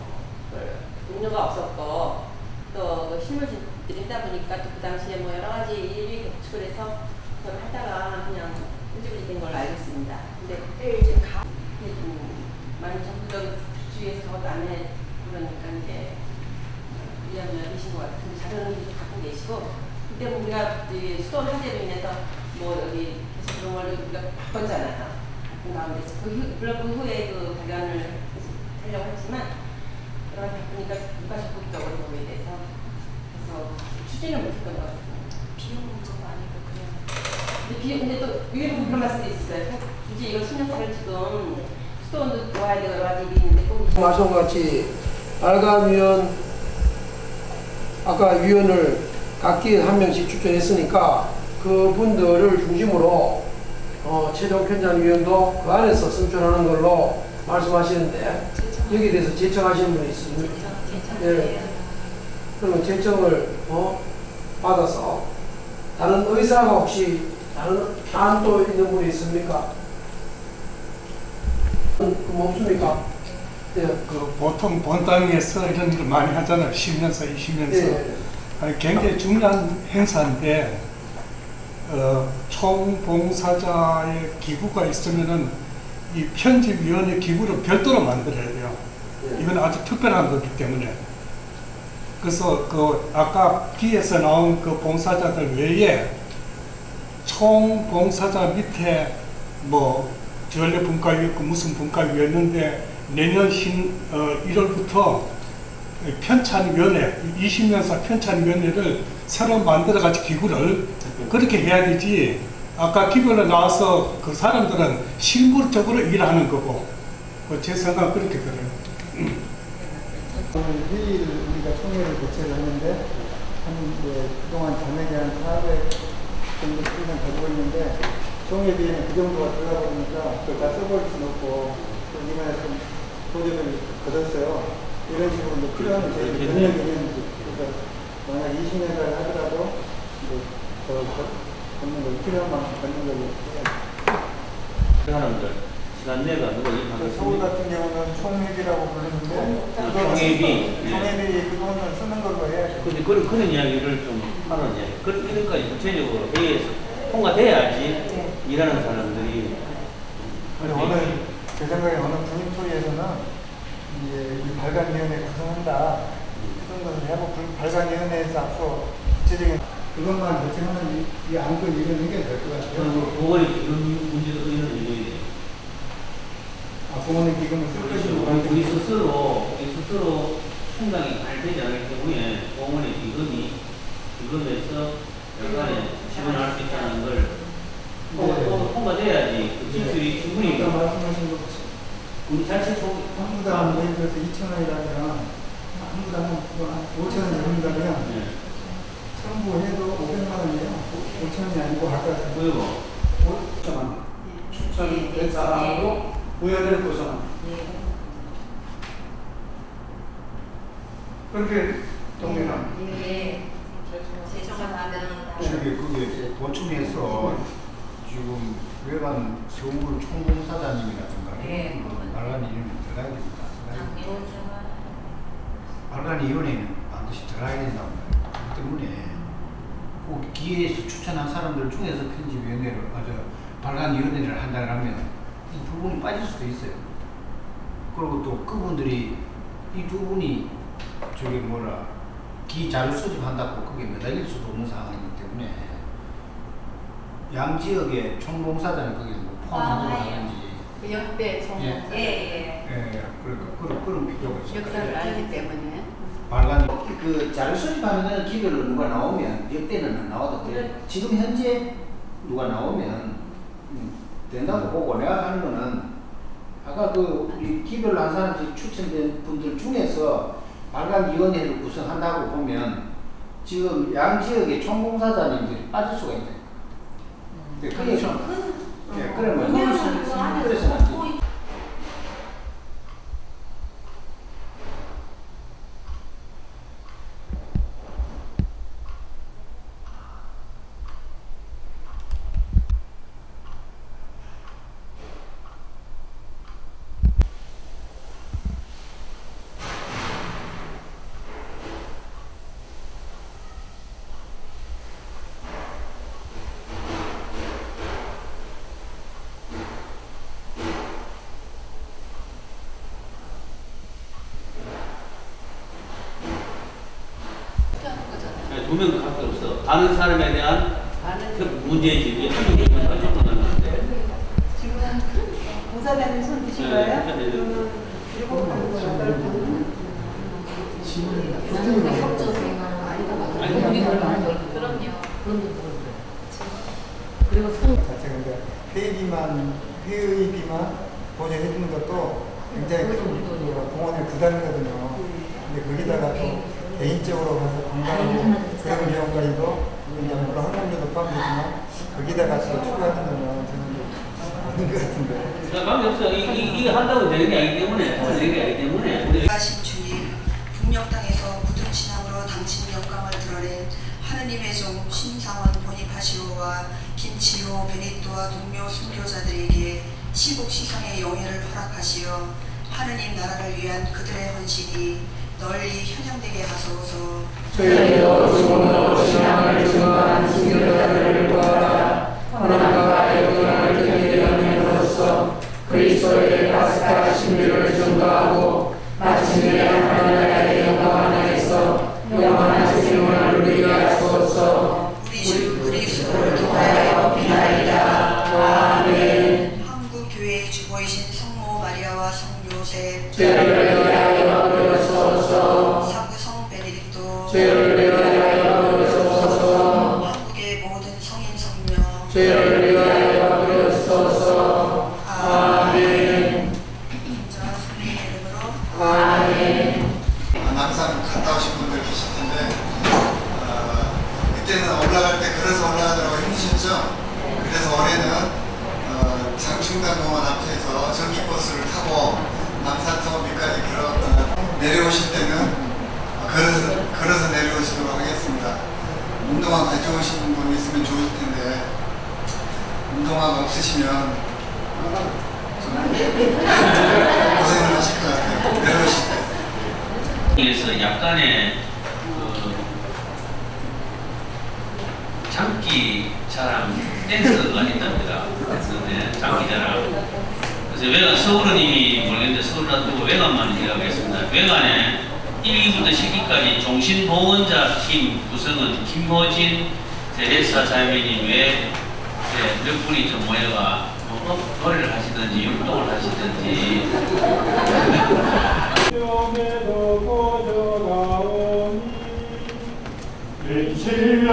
용료가 없었고, 또 실무진들이 있다 보니까 또 그 당시에 뭐 여러 가지 일이 겹치고 해서 그걸 하다가 그냥 일찍이 된 걸로 알고 있습니다. 근데 그때 이제 많이 적극적으로 주위에서 저것도 안 해, 그러니까 이제 위험을 하신 것 같은데 자료는 계속 갖고 계시고, 그때 우리가 수도원 화재로 인해서 뭐 여기 계속 그런 걸 우리가 바꿨잖아요. 바꾼 가운데 물론 그 후에 그 발견을 하려고 했지만 그런 바꾸니까 누가 적극적으로 거기에 대해서 그래서 추진을 못했던 것 같습니다. 비용 문제가 아니고 그냥 근데 또 의외로 그런 말씀도 있어요. 굳이 이거 신년사를 지금 수도원도 모아야 되고 여러 가지 일이 있는데 꼭 말씀과 같이 발간위원, 아까 위원을 각기 한 명씩 추천했으니까 그분들을 중심으로 최종 편찬위원도 그 안에서 선출하는 걸로 말씀하시는데, 여기에 대해서 제청하시는 분이 있습니다. 네. 그러면 제청을 받아서 다른 의사가 혹시 다른 또 있는 분이 있습니까? 그럼 없습니까? 네. 그 보통 본당에서 이런 일을 많이 하잖아요. 10년서 20년서. 네. 굉장히 중요한 행사인데 총봉사자의 기구가 있으면은 이 편집위원회 기구를 별도로 만들어야 돼요. 이건 아주 특별한 거기 때문에. 그래서 그 아까 기에서 나온 그 봉사자들 외에 총봉사자 밑에 뭐 전례분과위였고 무슨 분과위였는데 내년 1월부터 편찬위원회, 20년사 편찬위원회를 새로 만들어가지고 기구를 그렇게 해야 되지. 아까 기별로 나와서 그 사람들은 실무적으로 일하는 거고, 제 생각은 그렇게 들어요. 회의를 우리가 총회를 개최를 했는데 그동안 잔액이 한 400 정도 수준을 가지고 있는데 총에 비해는 그 정도가 들어가 보니까 그걸 다 써버릴 수는 없고 또 이번에 좀 도전을 거뒀어요. 이런 식으로 이제 필요한 저희 능력이 있는 그래서 만약 20년을 하더라도 더 걷는 걸 필요한 만큼 걷는 걸로 해야죠. 사람들 시간 내가 누가 서울 같은 경우는 총회비라고 부르는데 총회비 총회비 그 돈을 쓰는 걸로 해야죠. 근데 그런 이야기를 좀 하는 이야기. 이런 거 구체적으로 회의에서 통과돼야지 일하는 사람들이. 근데 오늘 제 생각에 오늘 군인토리에서는 이제 이 발간위원회 구성한다 그런 것을 하고 발간위원회에서 앞으로 구체적인 그것만 결정하면 이 안건 이런 해결 될 것 같아요. 보건이 이런 문제도 이런 일이. 부모님 기금을 쓸 것이고 우리 스스로 충당이 잘 되지 않을 경우에 공원의 기금에서 약간의 지원할 수 있다는 걸 통과돼야지 그 지출이 충분히. 아까 말씀하신 것 우리 자체 한 부당 예를 들어서 2,000원이라면 한 부당 5,000원 이런다면 청구해도 500만 원이에요. 5,000원이 아니고 아까 그리고 추천된 사람으로 위원회를 구성합니다. 그렇게 동의합니다. 그게 보충해서 지금 외관 서울 총공사장님이라든가 발간 이름이 들어가야 됩니다. 발간 위원회는 반드시 들어가야 된다고 합니다. 그렇기 때문에 꼭 기회에서 추천한 사람들 중에서 편집위원회를 발간 위원회를 한다면 이 두 분이 빠질 수도 있어요. 그리고 또 그분들이 이 두 분이 기자료 수집한다고 그게 매달릴 수도 없는 상황이기 때문에 양 지역의 총봉사장을 거기에 포함하도록 하는지. 역대 총봉사장. 그러니까 그런 필요가 있어요. 역사를 알기 때문에. 발간 그 자료 수집하는 기별로 누가 나오면 역대는 안 나와도 돼. 지금 현재 누가 나오면 된다고 보고 내가 하는 거는 아까 이 기별로 한 사람씩 추천된 분들 중에서 발간위원회를 구성한다고 보면 지금 양 지역의 총공사장님들이 빠질 수가 있다. 그래서 그러면 그래서 안 돼. 두 명 밖에 없어. 아는 사람에 대한 그 문제인지 한두 개만 가지고 나는데. 지금 공사장님 손 드신 거예요? 일곱 그럼요. 그리고 자체가 회의비만 보조해 주는 것도 굉장히 큰 공원의 부담이거든요. 근데 거기다가 또 개인적으로 가서 관광하고 그런 비용까지도 물론 항공료도 포함되지만 거기다가 또 추가하는 거는 저는 아닌 것 같은데. 관계 없어. 이게 한다고 되는 게 아니기 때문에. 하신 주님, 북녘 땅에서 굳은 신앙으로 당신 영광을 드러낸 하느님의 종 신상원 보니파시오와 김치호 베니또와 동료 순교자들에게 시국시성의 영예를 허락하시어 하느님 나라를 위한 그들의 헌신이 널리 현장되게 하소서. 저희여 주님으로 신앙을 증거한 순교자들을 구하라. 하나님과 영광을 드리게 함으로써 그리스도의 파스카 신비를 증거하고 마침내 하나님의 영광 안에서 영원한 생명을 누리게 하소서. 우리 주 그리스도를 통하여 비나이다. 아멘. 한국교회의 주보이신 성모 마리아와 성요셉 죄를 위하여 그리소서. 사부 성 베네딕토 죄를 위하여 그리소서. 한국의 모든 성인 성녀 죄를 위하여 그리소서. 아멘. 자, 성령의 이름으로 아멘. 항상 갔다 오신 분들 계실 텐데 그때는 올라갈 때 걸어서 올라가느라고 힘드셨죠? 그래서 올해는 충당공원 앞에서 전기버스를 타고 남산타워비까지 내려오실 때는 걸어서 내려오시도록 하겠습니다. 운동화 가져오시는 분 있으면 좋을 텐데 운동화가 없으시면 좀 고생을 하실 것 같아요. 내려오실 때. 그래서 약간의 장기 자랑 댄스가 있답니다. 네, 장기 자랑. 그래서 외관 서울은 이미 모르겠는데 서울 놔두고 외관만 이야기하겠습니다. 외관에 1기부터 10기까지 종신보건자 팀 구성은 김호진 대회사 자매님 외에 몇 분이 좀 모여가 노래를 하시든지 율동을 하시든지 빛이며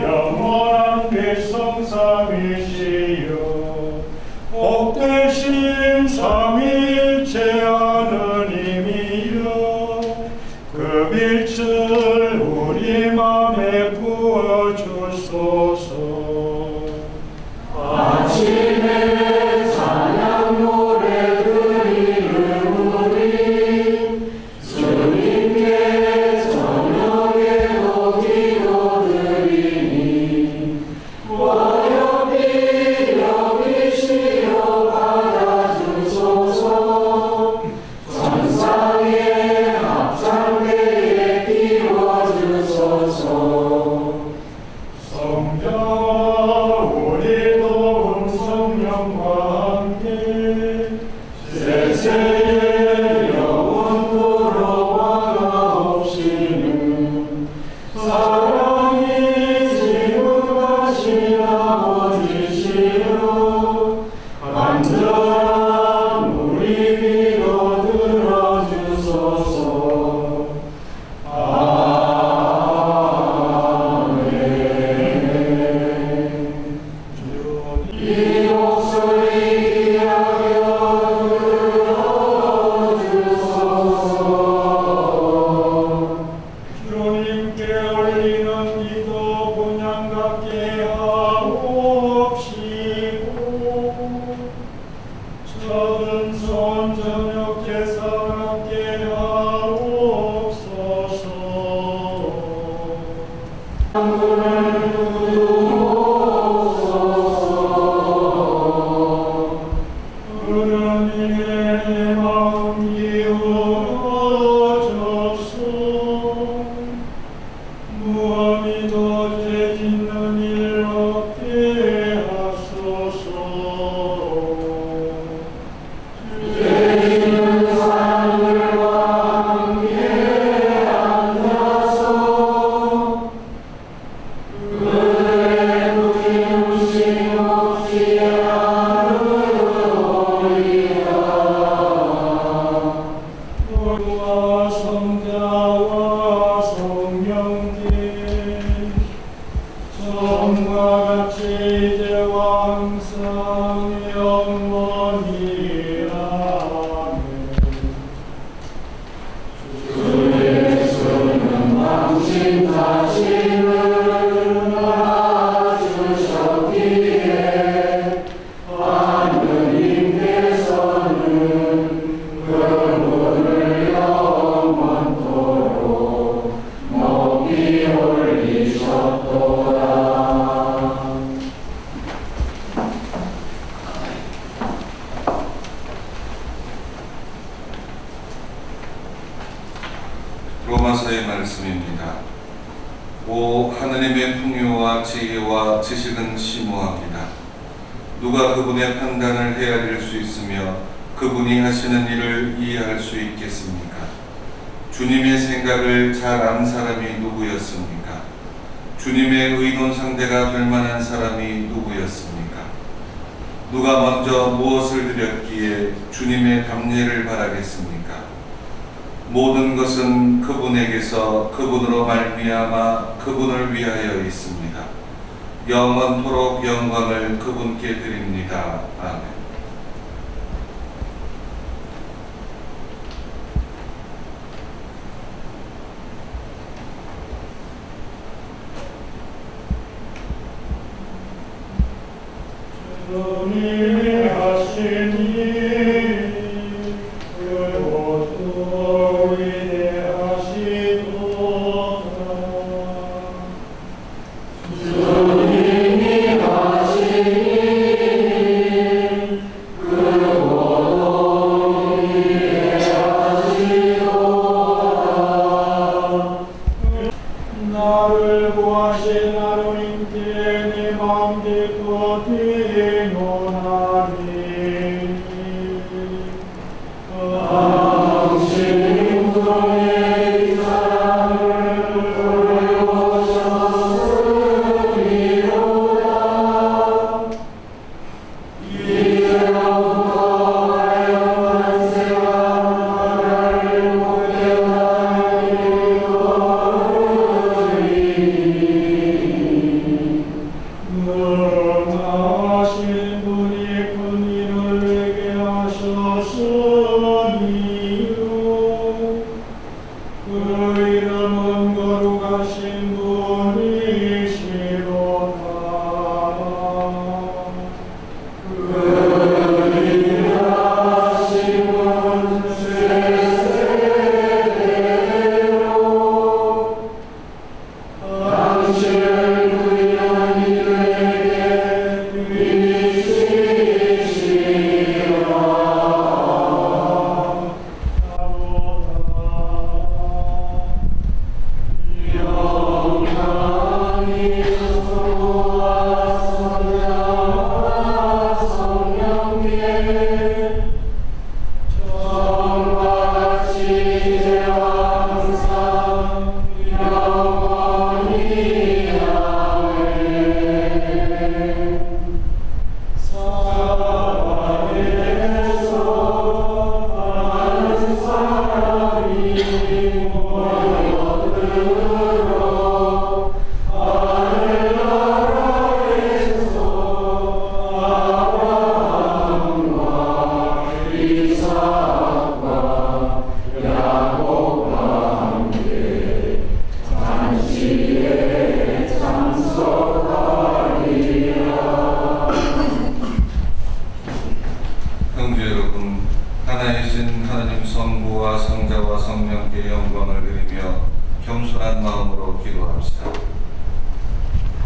영원한 백성삼위시여 복되신 삼위일체 하느님이여 그 빛을 우리 맘에 부어주소서. 아침에 찬양 노래 드리는 우리 주님께 저녁에도 기도드리니 와여비 여기시여 받아주소서. 전상의 합창대에 띄워주소서. 성자와 우리도 성령과 함께 세세에 영원토록 왕하옵시는 사랑이 지극하신 아버지시여 간절한 우리 기도 들어주소서. 이 목소리 귀하여 들어주소서. 주님께 올리는 기도 본향같게 하옵시고 작은 손 저녁 제사함께 하옵소서. 하나님의 마음 기울어져서 무함이 더 죄짓는 일 없게 하소서. 죄짓는 사람들과 함께 앉아서 그들의 부심부심 없이 부와 성자와 성령께 처음과 같이 이제와 항상 영원히 아멘. 주 예수는 당신 자신을 낳아주셨기에 하느님께서는 그분을 영원토록 높이 올리셨도다. 로마서의 말씀입니다. 오 하느님의 풍요와 지혜와 지식은 심오합니다. 누가 그분의 판단을 헤아릴 수 있으며 그분이 하시는 일을 이해할 수 있겠습니까? 주님의 생각을 잘 안 사람이 누구였습니까? 주님의 의논 상대가 될 만한 사람이 누구였습니까? 누가 먼저 무엇을 드렸기에 주님의 감례를 바라겠습니까? 모든 것은 그분에게서 그분으로 말미암아 그분을 위하여 있습니다. 영원토록 영광을 그분께 드립니다. 아멘. 주님이 하신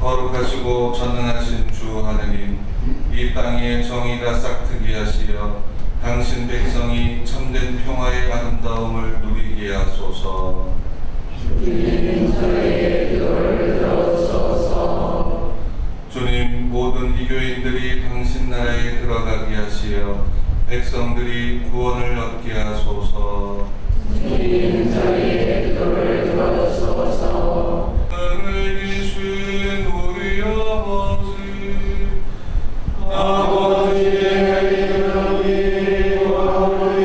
거룩하시고 전능하신 주 하느님, 이 땅에 정의가 싹트게 하시어 당신 백성이 참된 평화의 아름다움을 누리게 하소서. 주님, 저희의 기도를 들어주소서. 주님, 모든 이교인들이 당신 나라에 들어가게 하시어 백성들이 구원을 얻게 하소서. 주님, 저희의 기도를 들어주소서. 아버지의 이름이 거룩히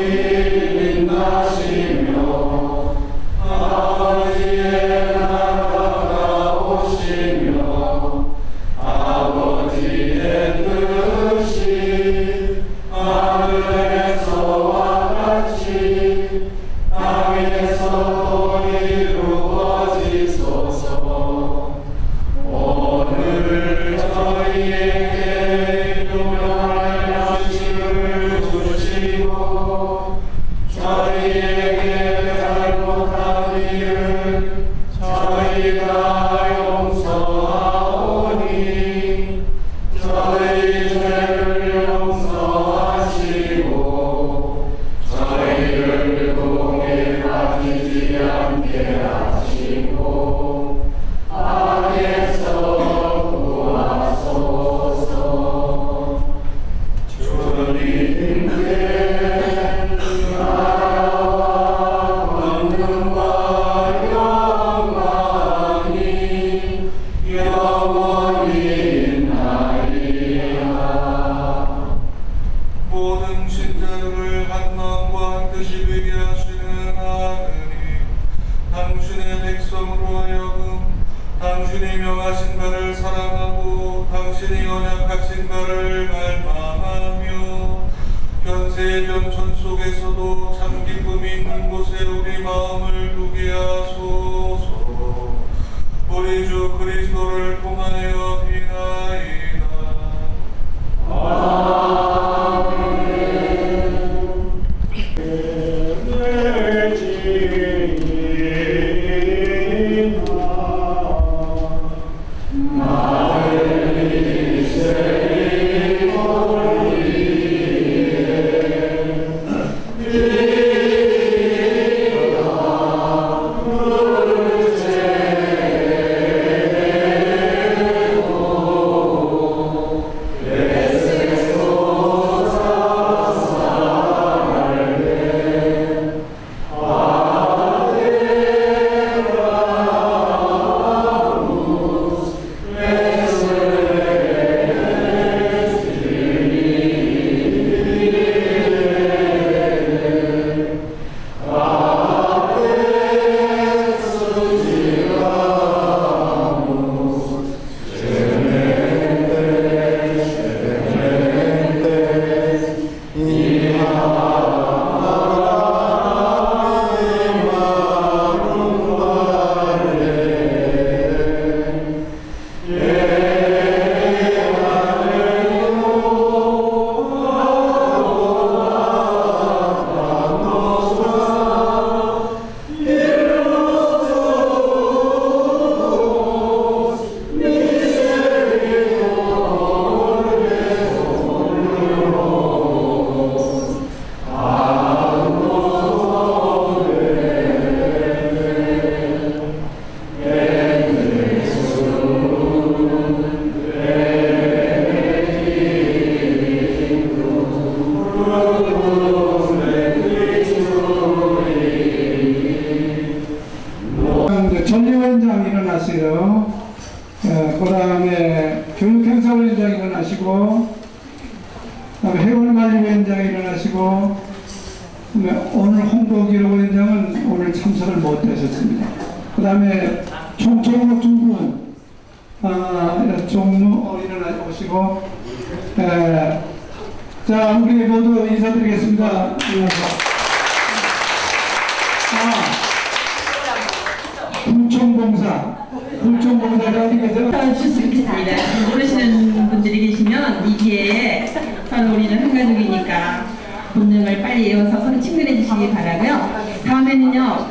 빛나시며 아버지의 나라가 오시며 아버지의 뜻이 하늘에서와 같이 땅에서도 이루어지소서. 오늘 저희에게 유명한 양식을 주시고 저희에게 잘못한 일을 저희가 용서하오니 저희 죄를 용서하시고 저희를 공에 빠지지 않게 하시고 악에서 구하소서. 주님께 나라와 권능과 영광이 영원히 있나이다. 모든 신자들을 한 마음과 한 뜻이 되게 하시는 하느님, 당신의 백성으로 하여금 당신이 명하신 바를 사랑하고 당신이 언약하신 바를 갈망하며 현세의 변천 속에서도 참 기쁨이 있는 곳에 우리 마음을 두게 하소서. 우리 주 그리스도를 통하여 비나이다. 아멘. 그 다음에 교육행사위원장 일어나시고, 그 다음에 해월관리위원장 일어나시고, 그다음에 오늘 홍보기록위원장은 오늘 참석을 못하셨습니다. 그 다음에 총총무 두분 종무 일어나시고, 자, 우리 모두 인사드리겠습니다. 불총봉사가 어디 계세요? 좋습니다. 모르시는 분들이 계시면 이게 바로 우리는 한 가족이니까 본능을 빨리 이어서 서로 친근해 주시기 바라고요. 다음에는요,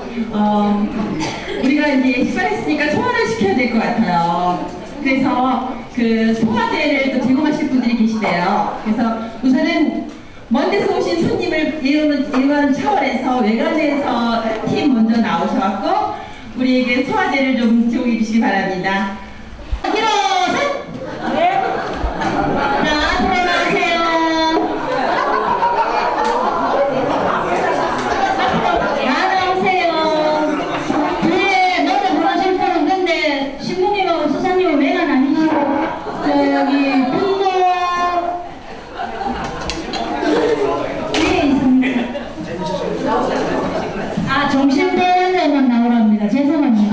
우리가 이제 식사했으니까 소화를 시켜야 될 것 같아요. 그래서 그 소화제를 또 제공하실 분들이 계시대요. 그래서 우선은 먼 데서 오신 손님을 예우는 차원에서 외관에서 팀 먼저 나오셔갖고 우리에게 소화제를 좀 제공해 주시기 바랍니다. 일어서! 네. 자, 들어가세요. 나오세요. 뒤에 노래 부르실 분은 근데 신부님하고 수사님은 외관 아니시고 저기 분노 뒤에 있습니다. 아, 정신보호원장만 나오랍니다. 죄송합니다.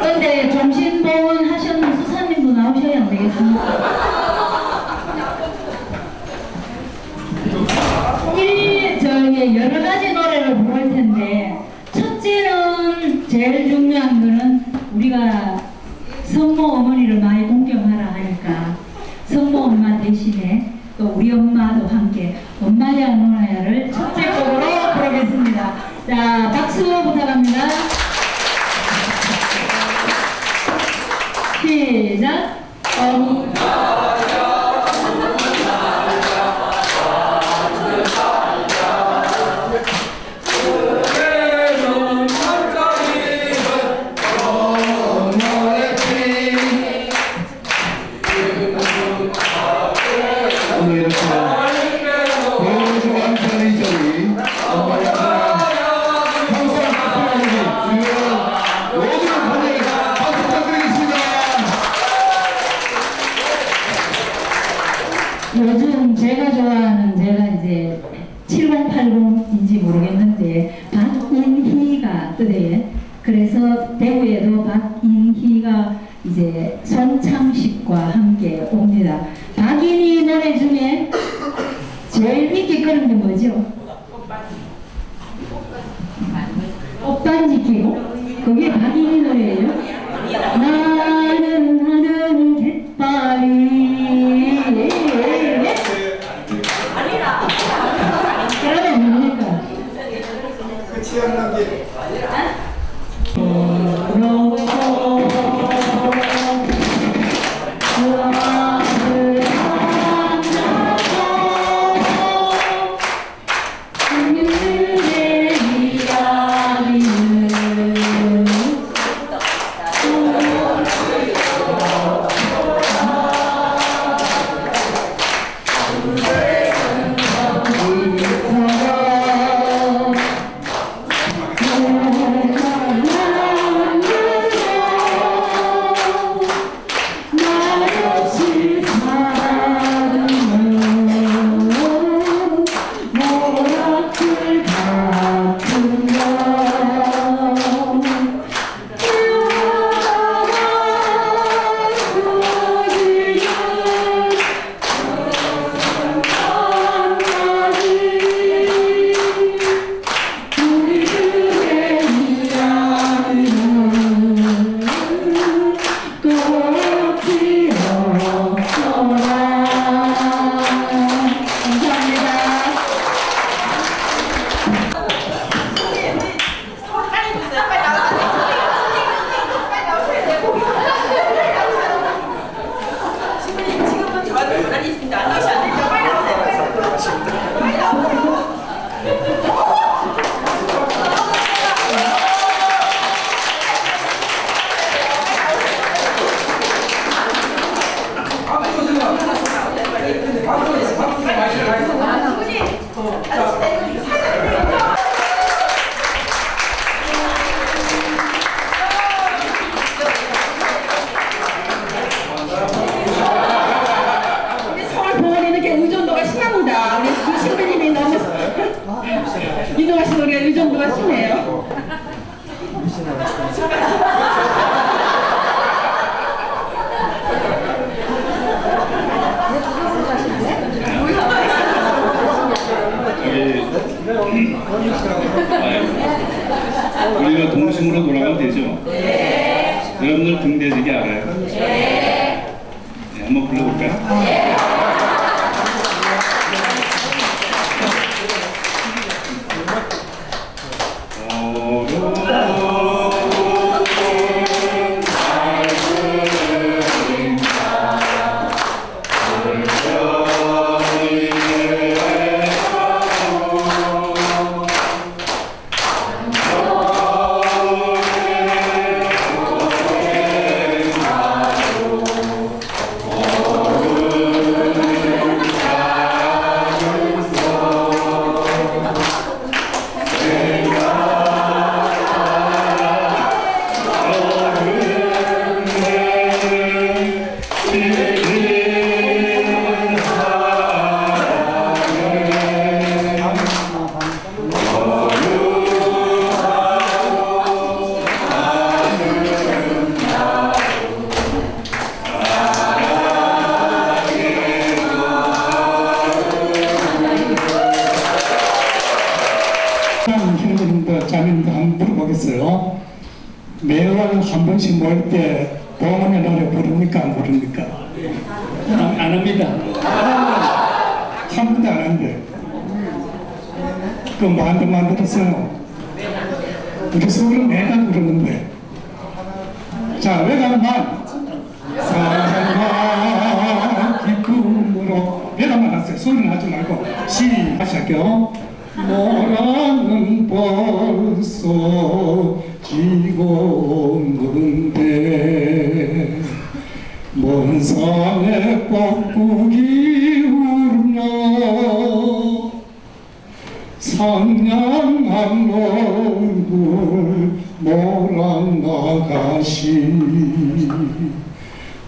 근데 정신보호원 하셨는 수사님도 나오셔야 안 되겠습니까? 저기 여러 가지 노래를 부를 텐데, 첫째는 제일 중요한 거는 우리가 성모 어머니를 많이 존경하라 하니까 성모 엄마 대신에 또 우리 엄마도 함께 엄마야 누나야를 첫째 곡으로 부르겠습니다. 자, 박수 부탁합니다. 시작. 요즘 제가 좋아하는, 제가 이제 7080인지 모르겠는데 박인희가 뜨대요. 그래서 대구에도 박인희가 이제 손창식과 함께 옵니다. 박인희 노래 중에 제일 인기 끄는 게 뭐죠? 옷반지 끼고? 그게 박인희 노래예요? 나는 하늘 갯바위. 그러면 뭡니까? 그 취향나게. 줄 알았어요. 우리가 동심으로 돌아가면 되죠? 네. 여러분들 등대지기 알아요? 네. 네, 한번 불러볼까요? 네. 형님도 자매님도 한번 물어보겠어요. 매월 한 번씩 모일 때 봉헌의 노래 부릅니까? 안 부릅니까? 안 합니다. 한 번도 안 하는데. 그 만들었어요. 우리 서울은 매달 부르는데. 자, 외관만 사랑과 기쁨으로 외관만 하세요. 소리는 하지 말고 시작할게요. 모란은 벌써 지고 오는데 먼 산에 뻐꾸기 울며 상냥한 얼굴 몰아나가시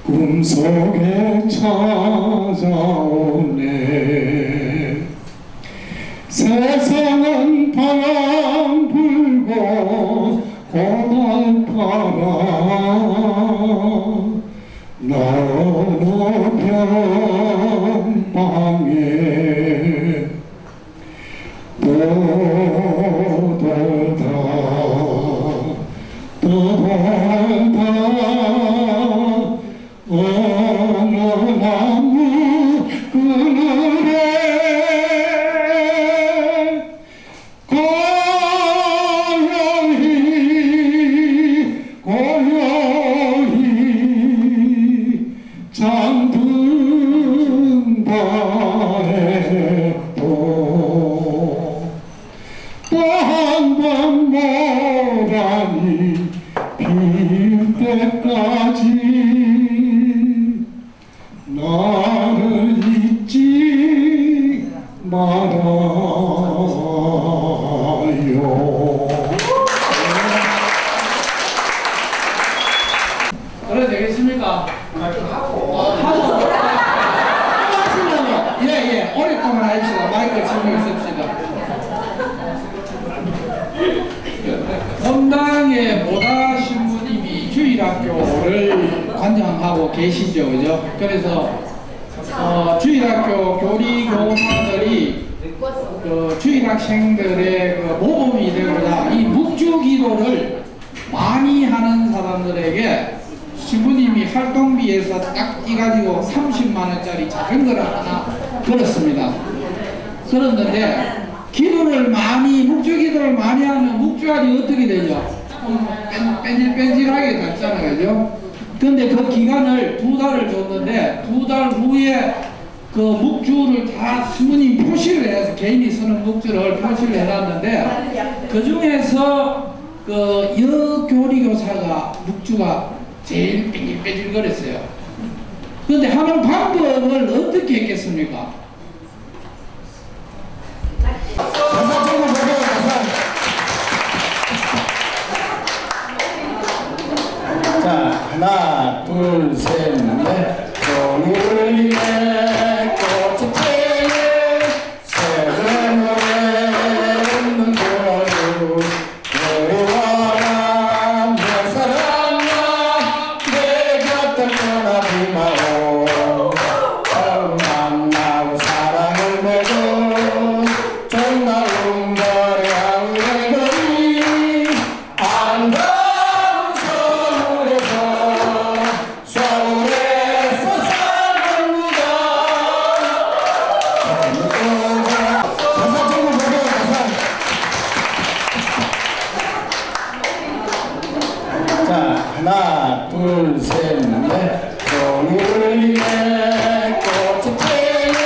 꿈속에 찾아오네. 세상은 바람 불고 고달파라 너로 변방에 떠돌다 어느 나무 그늘에 고요히 잠든 바에도 또 한 번 모란이 필 때까지 나를 잊지 말아요. 그래 되겠습니까? 하고 하신다면 예예 오랫동안 하십시다. 마이크 치고 있읍시다. 본당에 모다 신부님이 주일학교를 관장하고 계시죠, 그죠? 그래서 주일학교 교리 교사들이 주일학생들의 그 모범이 되고자 이 묵주기도를 많이 하는 사람들에게 신부님이 활동비에서 딱 띄가지고 30만원짜리 작은 거를 하나 걸었습니다. 그랬는데 기도를 많이 묵주기도를 많이 하면 묵주알이 어떻게 되죠? 뺀질뺀질하게 닿잖아요, 그죠? 근데 그 기간을 2달을 줬는데 2달 후에 그 묵주를 다 신부님 표시를 해서 개인이 쓰는 묵주를 표시를 해놨는데 그 중에서 그 여교리교사가 묵주가 제일 뺑질뺑질 거렸어요. 그런데 하는 방법을 어떻게 했겠습니까? 자, 하나, 둘, 셋, 넷. 손을 위해 꽃이 피는 새벽에 없는 거루 내와라 하나 둘 셋 넷 종이를 울리네 꽃이 피네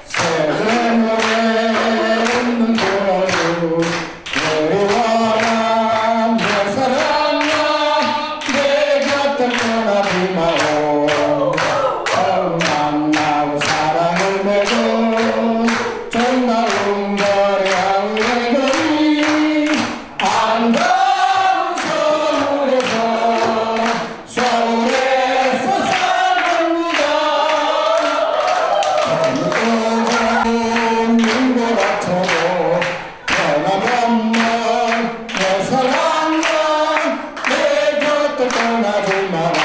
새벽 노래 없는 도로 그리워라 내 사랑아 내 곁을 떠나지 마오 만나고 사랑을 맺어 정말 웅거리한 우리 아름다운 서울에서 서울에서 살갑니다. 눈도 같아도 변함없는 내 사랑아 내 곁을 떠나지 마라.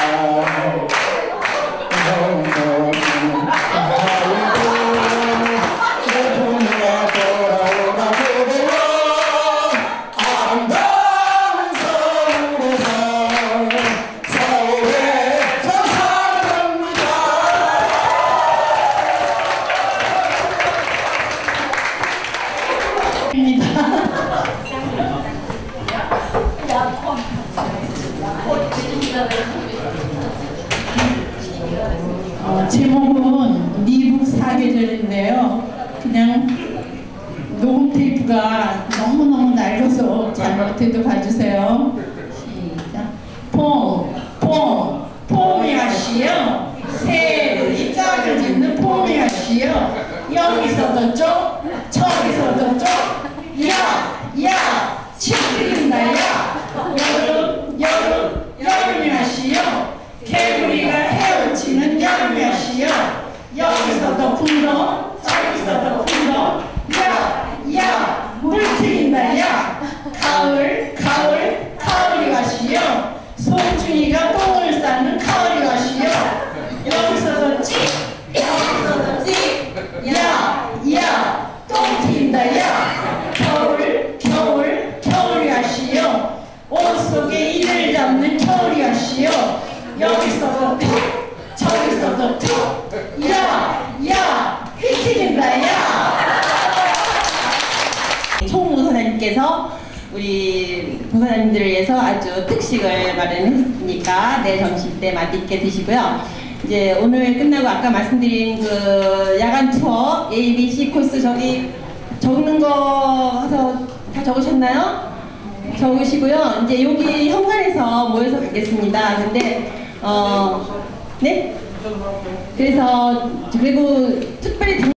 제목은 미국 사계절인데요. 그냥 녹음 테이프가 너무너무 낡아서 잘못해도 봐주세요. 시작. 폼이하시여 새 짝을 짓는 폼이하시여 여기서도 쪽 저기서도 쪽 야 치트린다 야 여름이하시여 개구리가 헤엄치는 여름이하시여 여기서도 풍덩 저기서도 풍덩 야 물튀긴다 야 가을이 가시여 송충이가 똥을 싸는 가을이 가시여 여기서도 찍 여기서도 찍야똥 튀긴다 야 겨울이 가시여 옷 속에 이를 잡는 겨울이 가시여 여기서도 툭 저기서도 툭 휘튀긴다 야 총무사장님께서 우리 부사장님들을 위해서 아주 특식을 마련했으니까 내일 점심 때 맛있게 드시고요. 이제 오늘 끝나고 아까 말씀드린 그 야간 투어 A, B, C 코스 저기 적는 거 해서 다 적으셨나요? 적으시고요. 이제 여기 현관에서 모여서 가겠습니다. 근데 네? 그래서 그리고 특별히